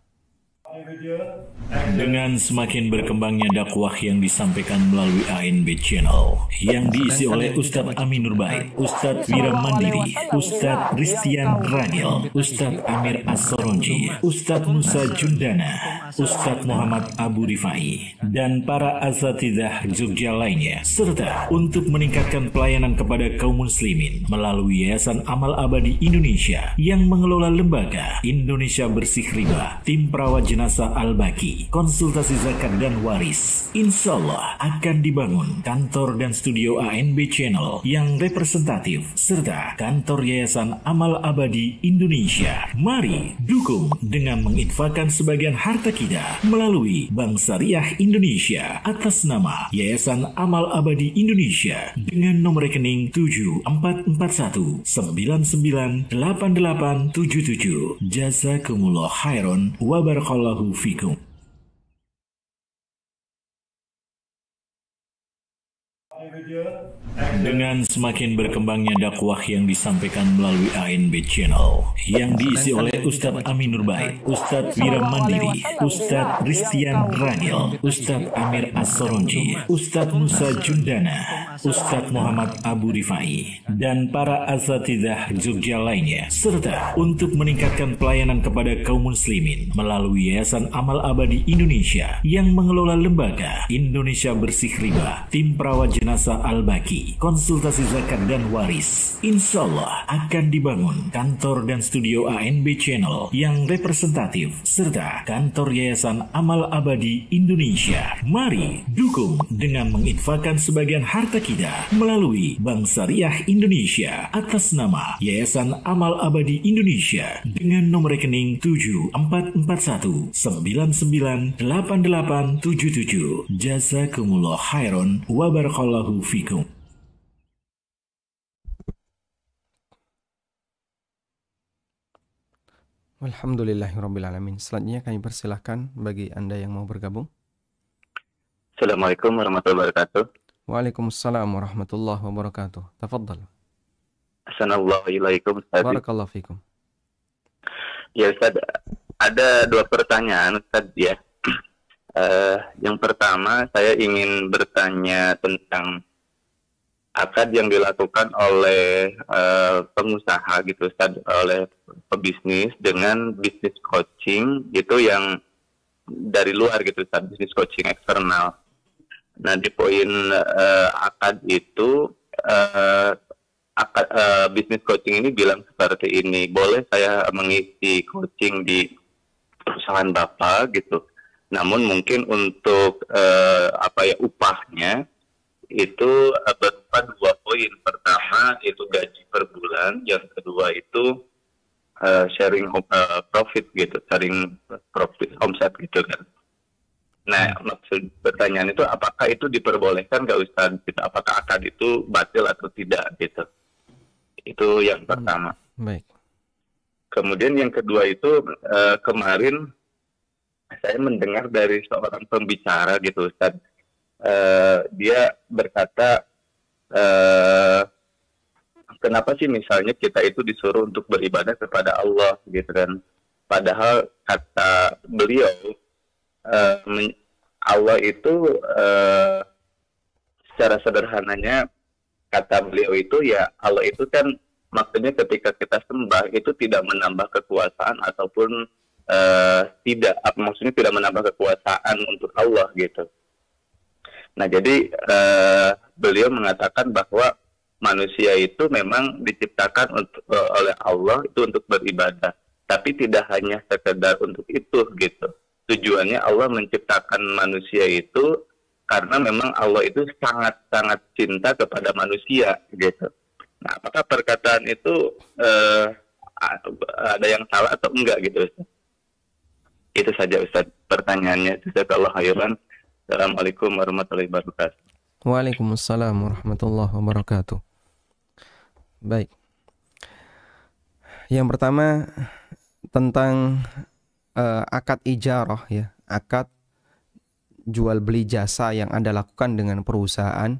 Dengan semakin berkembangnya dakwah yang disampaikan melalui ANB Channel yang diisi oleh Ustadz Amin Nurbaid, Ustadz Wira Mandiri, Ustadz Ristian Rangil, Ustadz Amir As-Soronji, Ustadz Musa Jundana, Ustadz Muhammad Abu Rifai, dan para asatidzah Jogja lainnya, serta untuk meningkatkan pelayanan kepada kaum muslimin melalui Yayasan Amal Abadi Indonesia yang mengelola lembaga Indonesia Bersih Riba, tim perawat jenazah Al-Baqi, konsultasi zakat dan waris. Insya Allah akan dibangun kantor dan studio ANB Channel yang representatif serta kantor Yayasan Amal Abadi Indonesia. Mari dukung dengan menginfakkan sebagian harta kita melalui Bank Syariah Indonesia atas nama Yayasan Amal Abadi Indonesia dengan nomor rekening 7441998877. Jazakumullah khairan wa barakallahu fikum. Dengan semakin berkembangnya dakwah yang disampaikan melalui ANB Channel yang diisi oleh Ustadz Amin Nurbaid, Ustadz Wira Mandiri, Ustadz Ristian Rangil, Ustadz Amir As-Soronji, Ustadz Musa Jundana, Ustadz Muhammad Abu Rifai, dan para asatidzah Jogja lainnya, serta untuk meningkatkan pelayanan kepada kaum muslimin melalui Yayasan Amal Abadi Indonesia yang mengelola lembaga Indonesia Bersih Riba, tim perawat jenazah Al-Baqi, konsultasi zakat dan waris. Insya Allah akan dibangun kantor dan studio ANB Channel yang representatif serta kantor Yayasan Amal Abadi Indonesia. Mari dukung dengan menginfakkan sebagian harta kita melalui Bank Syariah Indonesia atas nama Yayasan Amal Abadi Indonesia dengan nomor rekening 7441998877. Jazakumullah khairan wa barakallahu fikum. Alhamdulillahirrabbilalamin. Selanjutnya kami persilahkan bagi Anda yang mau bergabung. Assalamualaikum warahmatullahi wabarakatuh. Waalaikumsalam warahmatullahi wabarakatuh. Tafadhal. Assalamualaikum Ustaz. Barakallahu fikum. Ya Ustaz, ada dua pertanyaan Ustaz ya. Yang pertama saya ingin bertanya tentang akad yang dilakukan oleh pengusaha gitu Ustaz, oleh pebisnis dengan bisnis coaching itu yang dari luar gitu Ustaz, bisnis coaching eksternal. Nah di poin akad itu bisnis coaching ini bilang seperti ini, boleh saya mengisi coaching di perusahaan Bapak gitu, namun mungkin untuk upahnya itu berupa 2 poin. Pertama itu gaji per bulan, yang kedua itu sharing profit gitu, sharing profit omset gitu kan. Nah, maksud pertanyaan itu apakah itu diperbolehkan nggak Ustaz? Gitu. Apakah akad itu batil atau tidak gitu? Itu yang pertama. Baik. Kemudian yang kedua itu kemarin saya mendengar dari seorang pembicara gitu Ustaz. Dia berkata, kenapa sih misalnya kita itu disuruh untuk beribadah kepada Allah gitu kan? Padahal kata beliau, Allah itu secara sederhananya kata beliau itu ya, Allah itu kan maksudnya ketika kita sembah itu tidak menambah kekuasaan ataupun maksudnya tidak menambah kekuasaan untuk Allah gitu. Nah jadi beliau mengatakan bahwa manusia itu memang diciptakan oleh Allah itu untuk beribadah, tapi tidak hanya sekedar untuk itu gitu. Tujuannya Allah menciptakan manusia itu karena memang Allah itu sangat-sangat cinta kepada manusia gitu. Nah, apakah perkataan itu ada yang salah atau enggak gitu Ustaz? Itu saja Ustaz pertanyaannya. Jazakallahu khairan. Assalamualaikum warahmatullahi wabarakatuh. Waalaikumsalam warahmatullahi wabarakatuh. Baik. Yang pertama tentang akad ijarah ya, akad jual beli jasa yang Anda lakukan dengan perusahaan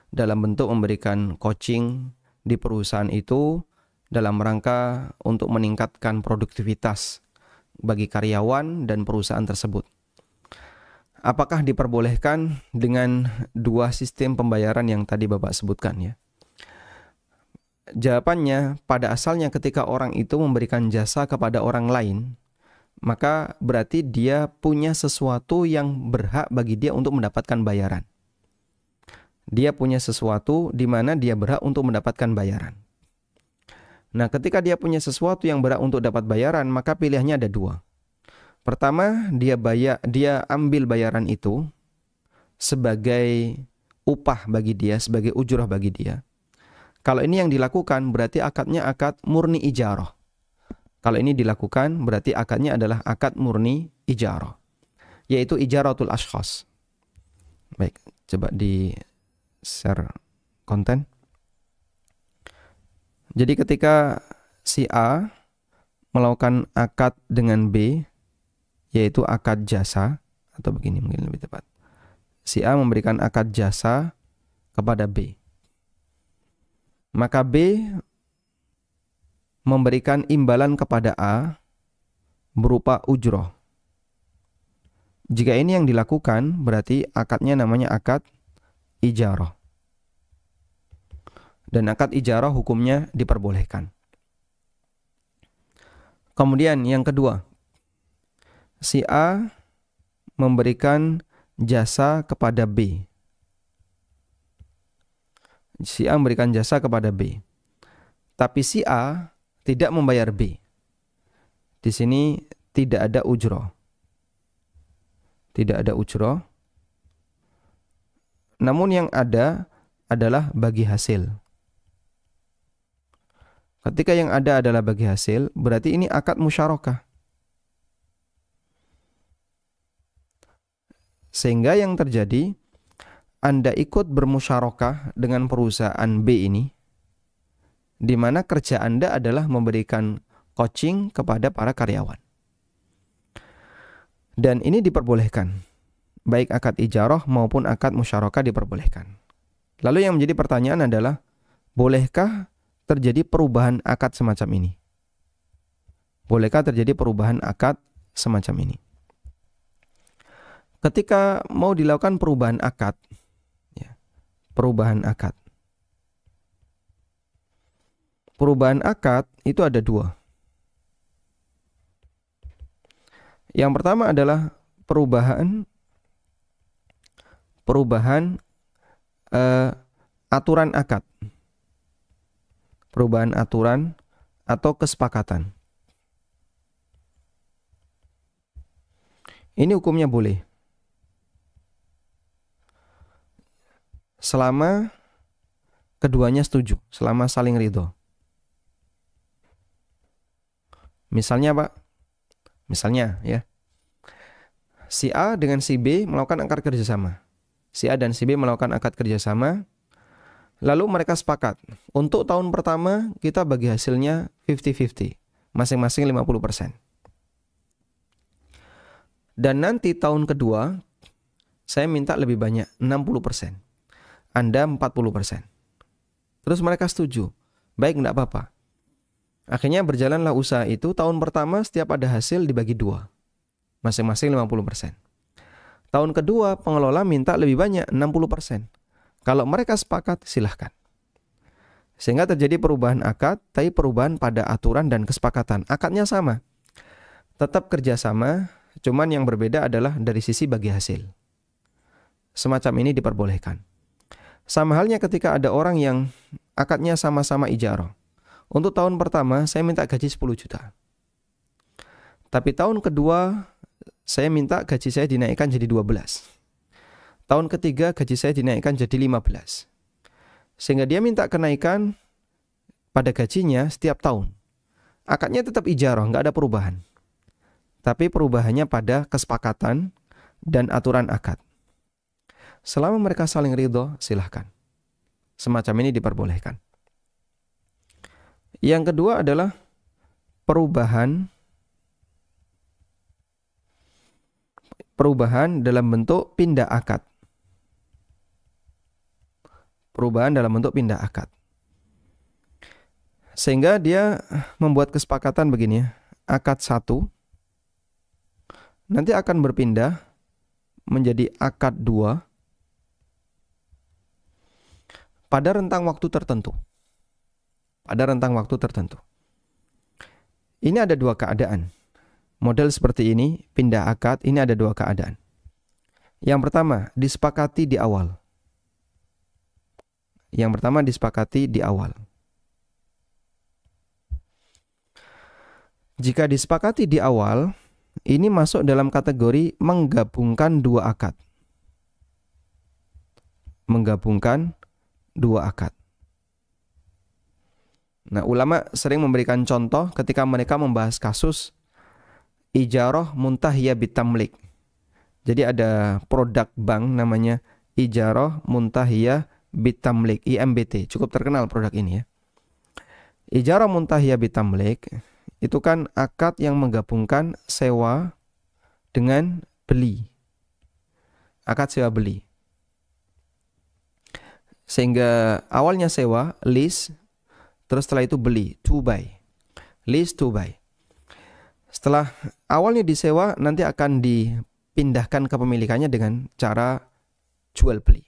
dalam bentuk memberikan coaching di perusahaan itu dalam rangka untuk meningkatkan produktivitas bagi karyawan dan perusahaan tersebut. Apakah diperbolehkan dengan 2 sistem pembayaran yang tadi Bapak sebutkan ya? Jawabannya, pada asalnya ketika orang itu memberikan jasa kepada orang lain, maka berarti dia punya sesuatu yang berhak bagi dia untuk mendapatkan bayaran. Dia punya sesuatu di mana dia berhak untuk mendapatkan bayaran. Nah, ketika dia punya sesuatu yang berhak untuk dapat bayaran, maka pilihannya ada 2. Pertama, dia ambil bayaran itu sebagai upah bagi dia, sebagai ujrah bagi dia. Kalau ini yang dilakukan, berarti akadnya akad murni ijarah. Kalau ini dilakukan, berarti akadnya adalah akad murni ijarah, yaitu ijaratul ashkhas. Baik, coba di share konten. Jadi ketika si A melakukan akad dengan B, yaitu akad jasa, atau begini mungkin lebih tepat. Si A memberikan akad jasa kepada B. Maka B memberikan imbalan kepada A berupa ujroh. Jika ini yang dilakukan, berarti akadnya namanya akad ijarah. Dan akad ijarah hukumnya diperbolehkan. Kemudian yang kedua, si A memberikan jasa kepada B. Si A memberikan jasa kepada B. Tapi si A tidak membayar B. Di sini tidak ada ujroh. Tidak ada ujroh. Namun yang ada adalah bagi hasil. Ketika yang ada adalah bagi hasil, berarti ini akad musyarakah. Sehingga yang terjadi, Anda ikut bermusyarakah dengan perusahaan B ini, di mana kerja Anda adalah memberikan coaching kepada para karyawan. Dan ini diperbolehkan. Baik akad ijarah maupun akad musyarakah diperbolehkan. Lalu yang menjadi pertanyaan adalah, bolehkah terjadi perubahan akad semacam ini? Bolehkah terjadi perubahan akad semacam ini? Ketika mau dilakukan perubahan akad, ya, perubahan akad, perubahan akad itu ada dua. Yang pertama adalah perubahan aturan akad. Perubahan aturan atau kesepakatan. Ini hukumnya boleh. Selama keduanya setuju, selama saling ridho. Misalnya Pak, misalnya ya, si A dengan si B melakukan akad kerjasama. Si A dan si B melakukan akad kerjasama, lalu mereka sepakat, untuk tahun pertama kita bagi hasilnya 50-50, masing-masing 50%. Dan nanti tahun kedua, saya minta lebih banyak, 60%. Anda 40%. Terus mereka setuju. Baik, enggak apa-apa. Akhirnya berjalanlah usaha itu. Tahun pertama setiap ada hasil dibagi 2. Masing-masing 50%. Tahun kedua pengelola minta lebih banyak, 60%. Kalau mereka sepakat, silahkan. Sehingga terjadi perubahan akad, tapi perubahan pada aturan dan kesepakatan. Akadnya sama. Tetap kerjasama, cuman yang berbeda adalah dari sisi bagi hasil. Semacam ini diperbolehkan. Sama halnya ketika ada orang yang akadnya sama-sama ijarah. Untuk tahun pertama saya minta gaji 10 juta. Tapi tahun kedua saya minta gaji saya dinaikkan jadi 12. Tahun ketiga gaji saya dinaikkan jadi 15. Sehingga dia minta kenaikan pada gajinya setiap tahun. Akadnya tetap ijarah, nggak ada perubahan. Tapi perubahannya pada kesepakatan dan aturan akad. Selama mereka saling ridho, silahkan. Semacam ini diperbolehkan. Yang kedua adalah perubahan dalam bentuk pindah akad. Perubahan dalam bentuk pindah akad. Sehingga dia membuat kesepakatan begini ya. Akad 1 nanti akan berpindah menjadi akad 2 pada rentang waktu tertentu. Pada rentang waktu tertentu. Ini ada dua keadaan. Model seperti ini, pindah akad, ini ada dua keadaan. Yang pertama, disepakati di awal. Jika disepakati di awal, ini masuk dalam kategori menggabungkan dua akad. Nah, ulama sering memberikan contoh ketika mereka membahas kasus ijarah muntahiyah bitamlik. Jadi ada produk bank namanya ijarah muntahiyah bitamlik, IMBT. Cukup terkenal produk ini ya. Ijarah muntahiyah bitamlik itu kan akad yang menggabungkan sewa dengan beli. Akad sewa beli. Sehingga awalnya sewa, lease, terus setelah itu beli, to buy. Lease to buy. Setelah awalnya disewa, nanti akan dipindahkan kepemilikannya dengan cara jual beli.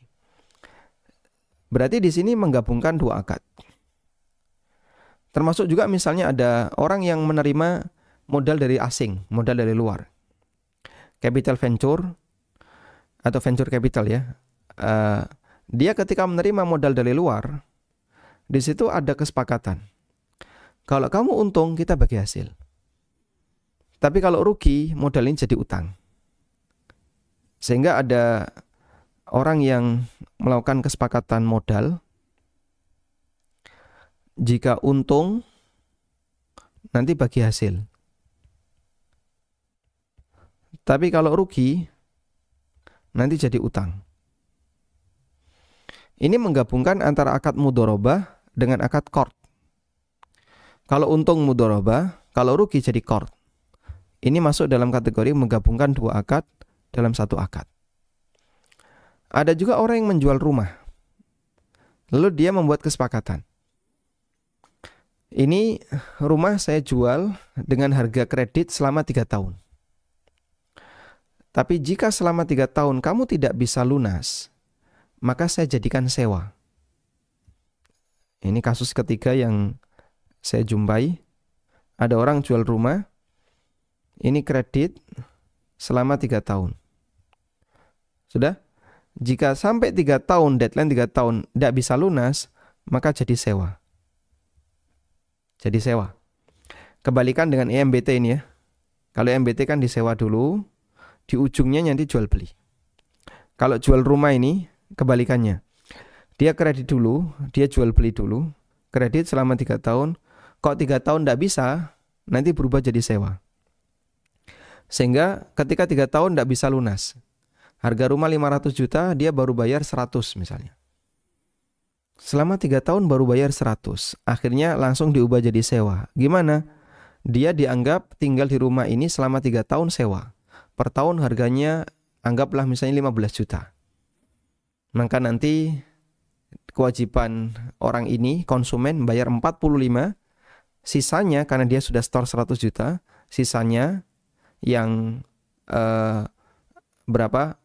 Berarti di sini menggabungkan dua akad. Termasuk juga misalnya ada orang yang menerima modal dari asing, modal dari luar. Capital venture atau venture capital ya. Dia ketika menerima modal dari luar, di situ ada kesepakatan. Kalau kamu untung, kita bagi hasil. Tapi kalau rugi, modal ini jadi utang. Sehingga ada orang yang melakukan kesepakatan modal. Jika untung, nanti bagi hasil. Tapi kalau rugi, nanti jadi utang. Ini menggabungkan antara akad mudharabah dengan akad qard. Kalau untung mudharabah, kalau rugi jadi qard. Ini masuk dalam kategori menggabungkan dua akad dalam satu akad. Ada juga orang yang menjual rumah. Lalu dia membuat kesepakatan. Ini rumah saya jual dengan harga kredit selama 3 tahun. Tapi jika selama 3 tahun kamu tidak bisa lunas, maka saya jadikan sewa. Ini kasus ketiga yang saya jumpai ada orang jual rumah, ini kredit selama 3 tahun. Sudah? Jika sampai 3 tahun, deadline 3 tahun, tidak bisa lunas, maka jadi sewa. Jadi sewa. Kebalikan dengan EMBT ini ya. Kalau EMBT kan disewa dulu, di ujungnya nanti jual beli. Kalau jual rumah ini, kebalikannya. Dia kredit dulu, dia jual beli dulu, kredit selama 3 tahun, kok 3 tahun tidak bisa, nanti berubah jadi sewa. Sehingga ketika 3 tahun tidak bisa lunas, harga rumah 500 juta, dia baru bayar 100 misalnya. Selama 3 tahun baru bayar 100, akhirnya langsung diubah jadi sewa. Gimana? Dia dianggap tinggal di rumah ini selama 3 tahun sewa. Per tahun harganya anggaplah misalnya 15 juta. Maka nanti kewajiban orang ini, konsumen, bayar 45, sisanya karena dia sudah store 100 juta, sisanya yang berapa?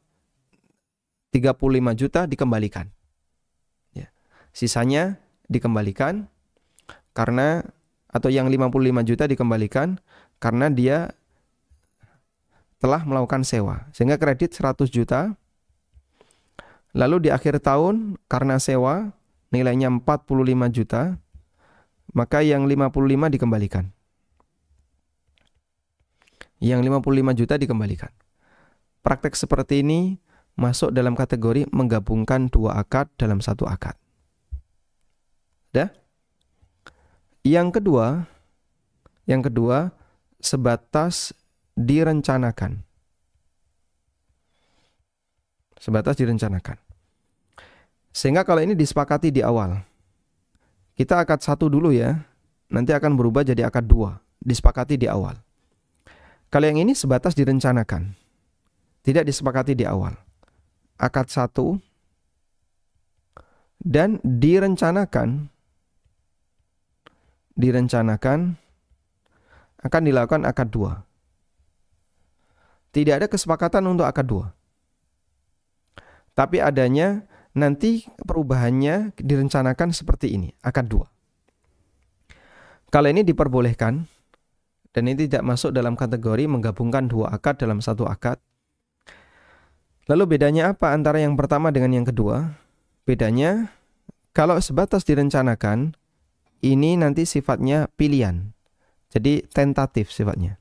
35 juta dikembalikan. Ya. Sisanya dikembalikan karena, atau yang 55 juta dikembalikan karena dia telah melakukan sewa. Sehingga kredit 100 juta. Lalu di akhir tahun karena sewa nilainya 45 juta, maka yang 55 dikembalikan. Yang 55 juta dikembalikan. Praktek seperti ini masuk dalam kategori menggabungkan 2 akad dalam 1 akad. Dah? Yang kedua sebatas direncanakan. Sebatas direncanakan. Sehingga kalau ini disepakati di awal, kita akad 1 dulu ya, nanti akan berubah jadi akad 2, disepakati di awal. Kalau yang ini sebatas direncanakan, tidak disepakati di awal. Akad 1 dan direncanakan akan dilakukan akad 2. Tidak ada kesepakatan untuk akad 2. Tapi adanya nanti perubahannya direncanakan seperti ini, akad 2. Kalau ini diperbolehkan, dan ini tidak masuk dalam kategori menggabungkan 2 akad dalam 1 akad. Lalu bedanya apa antara yang pertama dengan yang kedua? Bedanya, kalau sebatas direncanakan, ini nanti sifatnya pilihan. Jadi tentatif sifatnya.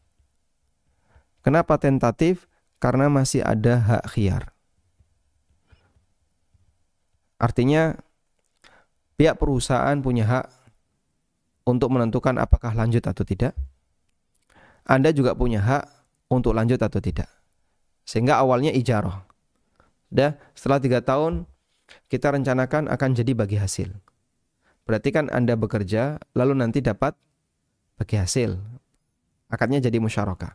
Kenapa tentatif? Karena masih ada hak khiyar. Artinya pihak perusahaan punya hak untuk menentukan apakah lanjut atau tidak. Anda juga punya hak untuk lanjut atau tidak. Sehingga awalnya ijarah. Setelah 3 tahun kita rencanakan akan jadi bagi hasil. Berarti kan Anda bekerja lalu nanti dapat bagi hasil. Akadnya jadi musyarakah.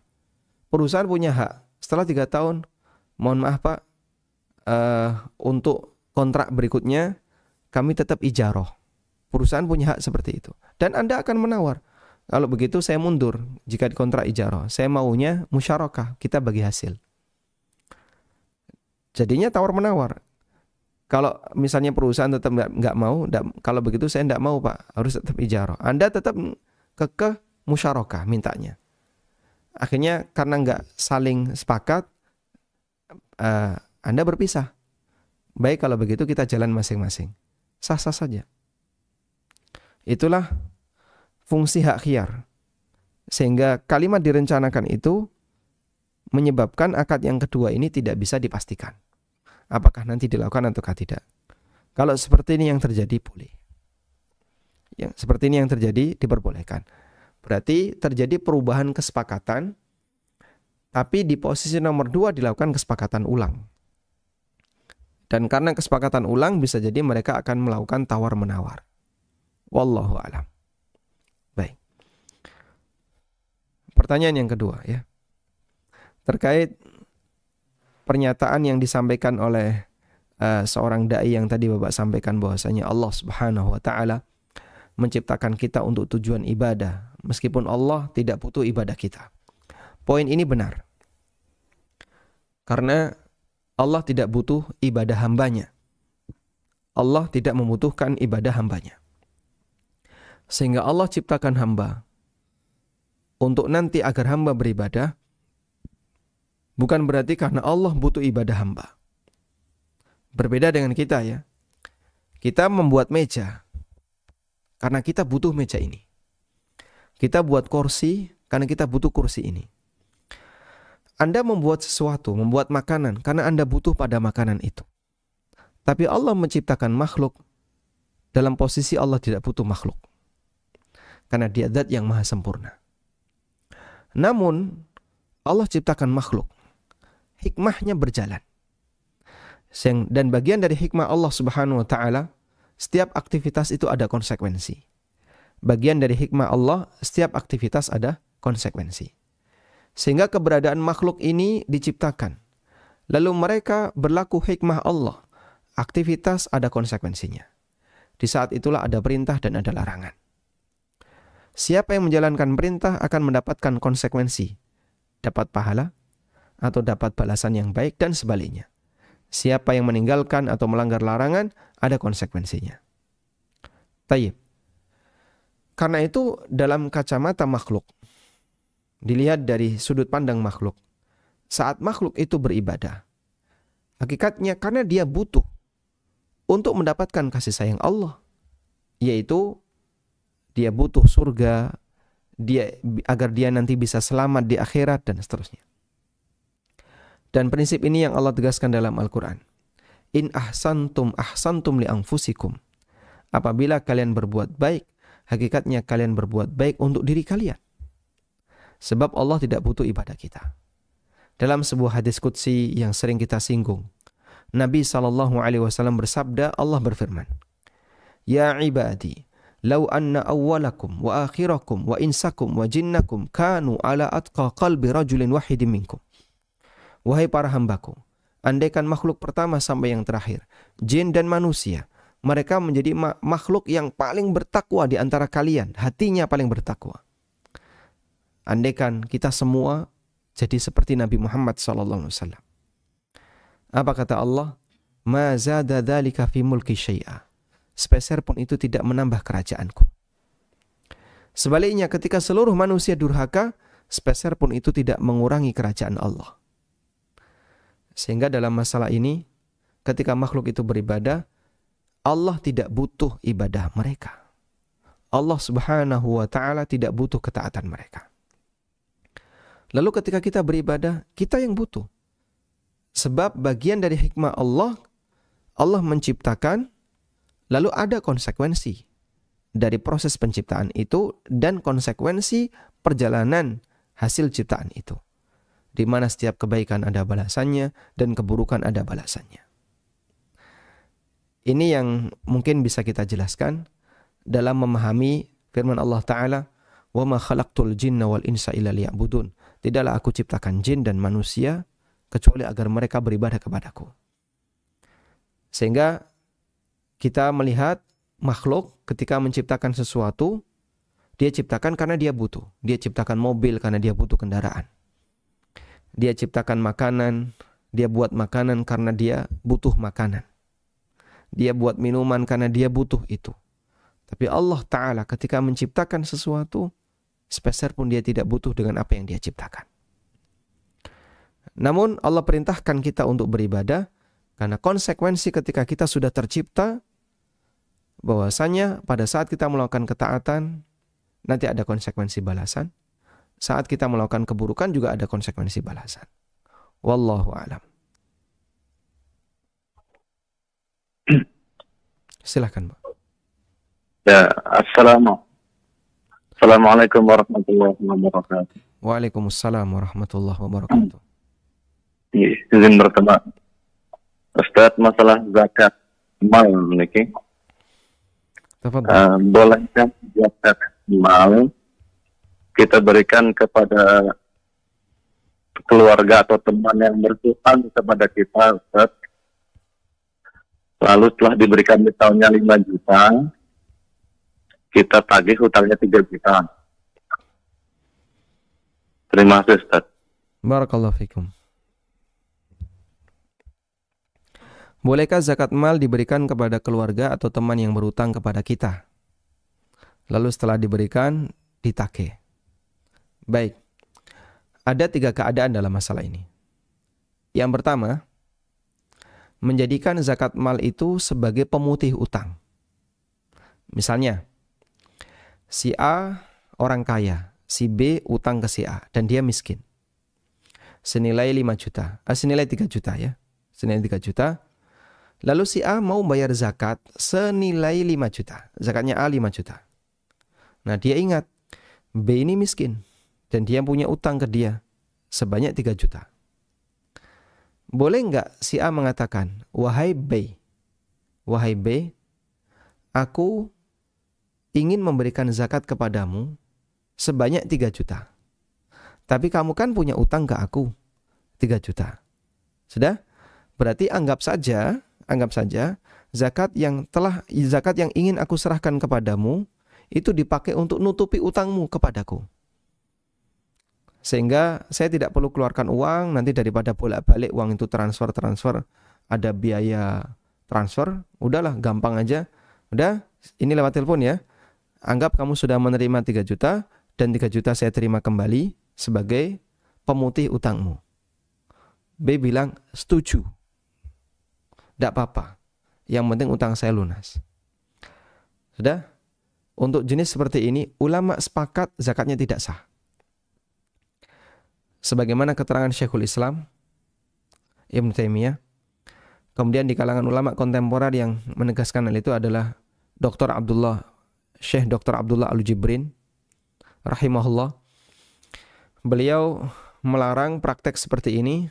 Perusahaan punya hak. Setelah 3 tahun, mohon maaf Pak, untuk kontrak berikutnya kami tetap ijarah. Perusahaan punya hak seperti itu. Dan Anda akan menawar. Kalau begitu saya mundur jika di kontrak ijarah. Saya maunya musyarakah, kita bagi hasil. Jadinya tawar-menawar. Kalau misalnya perusahaan tetap nggak mau, kalau begitu saya nggak mau Pak, harus tetap ijarah. Anda tetap kekeh musyarakah mintanya. Akhirnya karena nggak saling sepakat, Anda berpisah. Baik kalau begitu kita jalan masing-masing. Sah-sah saja. Itulah fungsi hak khiyar. Sehingga kalimat direncanakan itu menyebabkan akad yang kedua ini tidak bisa dipastikan. Apakah nanti dilakukan ataukah tidak. Kalau seperti ini yang terjadi boleh. Yang seperti ini yang terjadi diperbolehkan. Berarti terjadi perubahan kesepakatan, tapi di posisi nomor 2 dilakukan kesepakatan ulang. Dan karena kesepakatan ulang bisa jadi mereka akan melakukan tawar-menawar. Wallahu a'lam. Baik. Pertanyaan yang kedua ya. Terkait pernyataan yang disampaikan oleh seorang dai yang tadi Bapak sampaikan bahwasanya Allah Subhanahu wa taala menciptakan kita untuk tujuan ibadah, meskipun Allah tidak butuh ibadah kita. Poin ini benar. Karena Allah tidak butuh ibadah hambanya. Allah tidak membutuhkan ibadah hambanya. Sehingga Allah ciptakan hamba untuk nanti agar hamba beribadah, bukan berarti karena Allah butuh ibadah hamba. Berbeda dengan kita ya. Kita membuat meja karena kita butuh meja ini. Kita buat kursi karena kita butuh kursi ini. Anda membuat sesuatu, membuat makanan karena Anda butuh pada makanan itu. Tapi Allah menciptakan makhluk dalam posisi Allah tidak butuh makhluk. Karena Dia zat yang maha sempurna. Namun Allah ciptakan makhluk. Hikmahnya berjalan. Dan bagian dari hikmah Allah Subhanahu wa taala, setiap aktivitas itu ada konsekuensi. Bagian dari hikmah Allah, setiap aktivitas ada konsekuensi. Sehingga keberadaan makhluk ini diciptakan. Lalu mereka berlaku hikmah Allah. Aktivitas ada konsekuensinya. Di saat itulah ada perintah dan ada larangan. Siapa yang menjalankan perintah akan mendapatkan konsekuensi. Dapat pahala atau dapat balasan yang baik dan sebaliknya. Siapa yang meninggalkan atau melanggar larangan ada konsekuensinya. Tayyib. Karena itu dalam kacamata makhluk, dilihat dari sudut pandang makhluk, saat makhluk itu beribadah, hakikatnya karena dia butuh untuk mendapatkan kasih sayang Allah, yaitu dia butuh surga, agar dia nanti bisa selamat di akhirat dan seterusnya. Dan prinsip ini yang Allah tegaskan dalam Al-Quran. In ahsantum ahsantum li anfusikum. Apabila kalian berbuat baik, hakikatnya kalian berbuat baik untuk diri kalian. Sebab Allah tidak butuh ibadah kita. Dalam sebuah hadis qudsi yang sering kita singgung, Nabi SAW bersabda, Allah berfirman, Ya ibadi, law anna awwalakum wa akhirakum wa insakum wa jinnakum kanu ala atqa qalbi rajulin wahidin minkum. Wahai para hambaku, andaikan makhluk pertama sampai yang terakhir, jin dan manusia, mereka menjadi makhluk yang paling bertakwa di antara kalian, hatinya paling bertakwa. Andaikan kita semua jadi seperti Nabi Muhammad SAW. Apa kata Allah? Ma zada dzalika fi mulki syai'a. Sepeser pun itu tidak menambah kerajaanku. Sebaliknya ketika seluruh manusia durhaka, sepeser pun itu tidak mengurangi kerajaan Allah. Sehingga dalam masalah ini, ketika makhluk itu beribadah, Allah tidak butuh ibadah mereka. Allah Subhanahu wa ta'ala tidak butuh ketaatan mereka. Lalu ketika kita beribadah, kita yang butuh. Sebab bagian dari hikmah Allah, Allah menciptakan, lalu ada konsekuensi dari proses penciptaan itu dan konsekuensi perjalanan hasil ciptaan itu. Di mana setiap kebaikan ada balasannya dan keburukan ada balasannya. Ini yang mungkin bisa kita jelaskan dalam memahami firman Allah Ta'ala, wa ma khalaqtul jinna wal insa illa liya'budun. Tidaklah aku ciptakan jin dan manusia kecuali agar mereka beribadah kepadaku. Sehingga kita melihat makhluk ketika menciptakan sesuatu, dia ciptakan karena dia butuh. Dia ciptakan mobil karena dia butuh kendaraan. Dia ciptakan makanan, dia buat makanan karena dia butuh makanan. Dia buat minuman karena dia butuh itu. Tapi Allah Ta'ala ketika menciptakan sesuatu, sepeser pun dia tidak butuh dengan apa yang dia ciptakan. Namun Allah perintahkan kita untuk beribadah karena konsekuensi ketika kita sudah tercipta, bahwasanya pada saat kita melakukan ketaatan, nanti ada konsekuensi balasan. Saat kita melakukan keburukan juga ada konsekuensi balasan. Wallahu a'lam. Silakan, Pak. Ya, Assalamualaikum warahmatullahi wabarakatuh. Waalaikumsalam warahmatullahi wabarakatuh. Izin bertemu Ustaz, masalah zakat mal niki. Bolehkah zakat mal kita berikan kepada keluarga atau teman yang berhutang kepada kita, Ustaz? Lalu setelah diberikan tahunnya 5 juta, kita tagih hutangnya 3 juta. Terima kasih, Ustaz. Barakallahu fikum. Bolehkah zakat mal diberikan kepada keluarga atau teman yang berhutang kepada kita? Lalu setelah diberikan, ditagih. Baik, ada 3 keadaan dalam masalah ini. Yang pertama, menjadikan zakat mal itu sebagai pemutih utang. Misalnya, si A orang kaya, si B utang ke si A, dan dia miskin. Senilai 5 juta, senilai 3 juta ya. Senilai 3 juta. Lalu si A mau bayar zakat senilai 5 juta. Zakatnya A 5 juta. Nah, dia ingat B ini miskin dan dia punya utang ke dia sebanyak 3 juta. Boleh enggak si A mengatakan, wahai B, aku ingin memberikan zakat kepadamu sebanyak 3 juta. Tapi kamu kan punya utang ke aku 3 juta. Sudah? Berarti anggap saja zakat yang ingin aku serahkan kepadamu itu dipakai untuk nutupi utangmu kepadaku. Sehingga saya tidak perlu keluarkan uang, nanti daripada bolak-balik uang itu transfer, ada biaya transfer, udahlah gampang aja. Udah, ini lewat telepon ya. Anggap kamu sudah menerima 3 juta dan 3 juta saya terima kembali sebagai pemutih utangmu. B bilang setuju. Tidak apa-apa. Yang penting utang saya lunas. Sudah? Untuk jenis seperti ini, ulama sepakat zakatnya tidak sah. Sebagaimana keterangan Syekhul Islam Ibn Taimiyah. Kemudian di kalangan ulama kontemporer yang menegaskan hal itu adalah Syekh Dr. Abdullah Al-Jibrin rahimahullah. Beliau melarang praktek seperti ini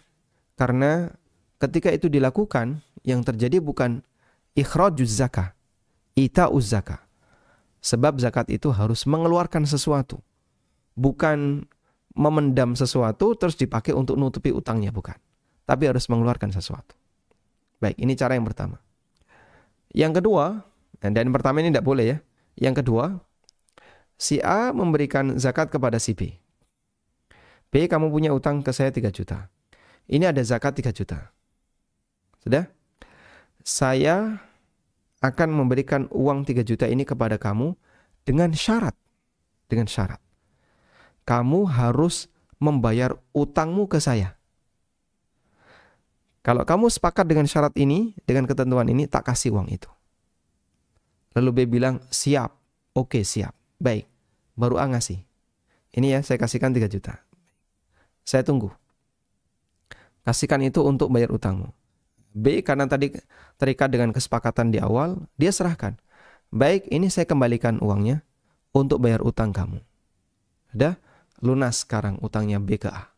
karena ketika itu dilakukan, yang terjadi bukan ikhrajuz zakah, ita'uz zakah. Sebab zakat itu harus mengeluarkan sesuatu. Bukan memendam sesuatu terus dipakai untuk nutupi utangnya, bukan. Tapi harus mengeluarkan sesuatu. Baik, ini cara yang pertama. Yang kedua, dan yang pertama ini tidak boleh ya. Yang kedua, si A memberikan zakat kepada si B. B, kamu punya utang ke saya 3 juta. Ini ada zakat 3 juta. Sudah? Saya akan memberikan uang 3 juta ini kepada kamu dengan syarat. Kamu harus membayar utangmu ke saya. Kalau kamu sepakat dengan syarat ini, dengan ketentuan ini, tak kasih uang itu. Lalu B bilang, siap. Oke, siap. Baik. Baru A ngasih. Ini ya, saya kasihkan 3 juta. Saya tunggu. Kasihkan itu untuk bayar utangmu. B karena tadi terikat dengan kesepakatan di awal, dia serahkan. Baik, ini saya kembalikan uangnya untuk bayar utang kamu. Sudah lunas sekarang utangnya B ke A.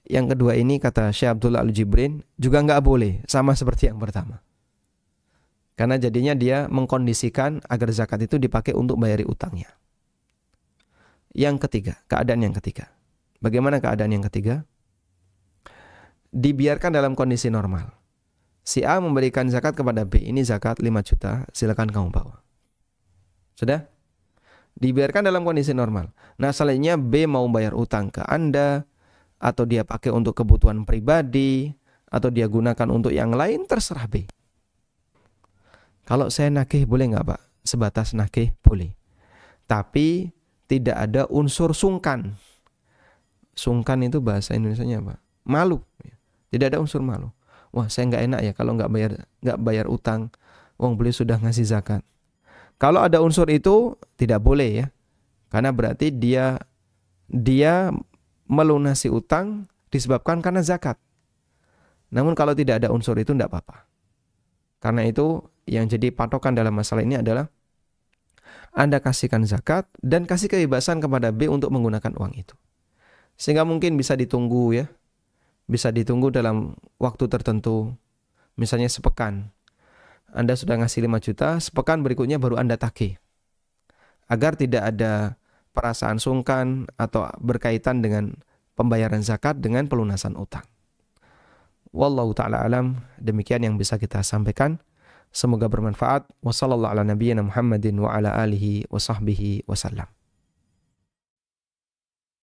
Yang kedua ini kata Syekh Abdullah Al-Jibrin juga nggak boleh, sama seperti yang pertama. Karena jadinya dia mengkondisikan agar zakat itu dipakai untuk bayari utangnya. Yang ketiga, keadaan yang ketiga. Bagaimana keadaan yang ketiga? Dibiarkan dalam kondisi normal. Si A memberikan zakat kepada B. Ini zakat 5 juta, silakan kamu bawa. Sudah? Dibiarkan dalam kondisi normal. Nah, selanjutnya B mau bayar utang ke Anda, atau dia pakai untuk kebutuhan pribadi, atau dia gunakan untuk yang lain, terserah B. Kalau saya nagih boleh nggak Pak? Sebatas nagih boleh. Tapi tidak ada unsur sungkan. Sungkan itu bahasa Indonesianya apa? Malu. Tidak ada unsur malu. Wah, saya nggak enak ya kalau nggak bayar utang. Wong beliau sudah ngasih zakat. Kalau ada unsur itu tidak boleh ya, karena berarti dia melunasi utang disebabkan karena zakat. Namun kalau tidak ada unsur itu tidak apa-apa. Karena itu yang jadi patokan dalam masalah ini adalah Anda kasihkan zakat dan kasih kebebasan kepada B untuk menggunakan uang itu. Sehingga mungkin bisa ditunggu ya. Bisa ditunggu dalam waktu tertentu. Misalnya sepekan. Anda sudah ngasih 5 juta, sepekan berikutnya baru Anda tagih. Agar tidak ada perasaan sungkan atau berkaitan dengan pembayaran zakat dengan pelunasan utang. Wallahu ta'ala alam, demikian yang bisa kita sampaikan. Semoga bermanfaat. Wassallallahu ala nabiyyina Muhammadin wa ala alihi wa sahbihi wasallam.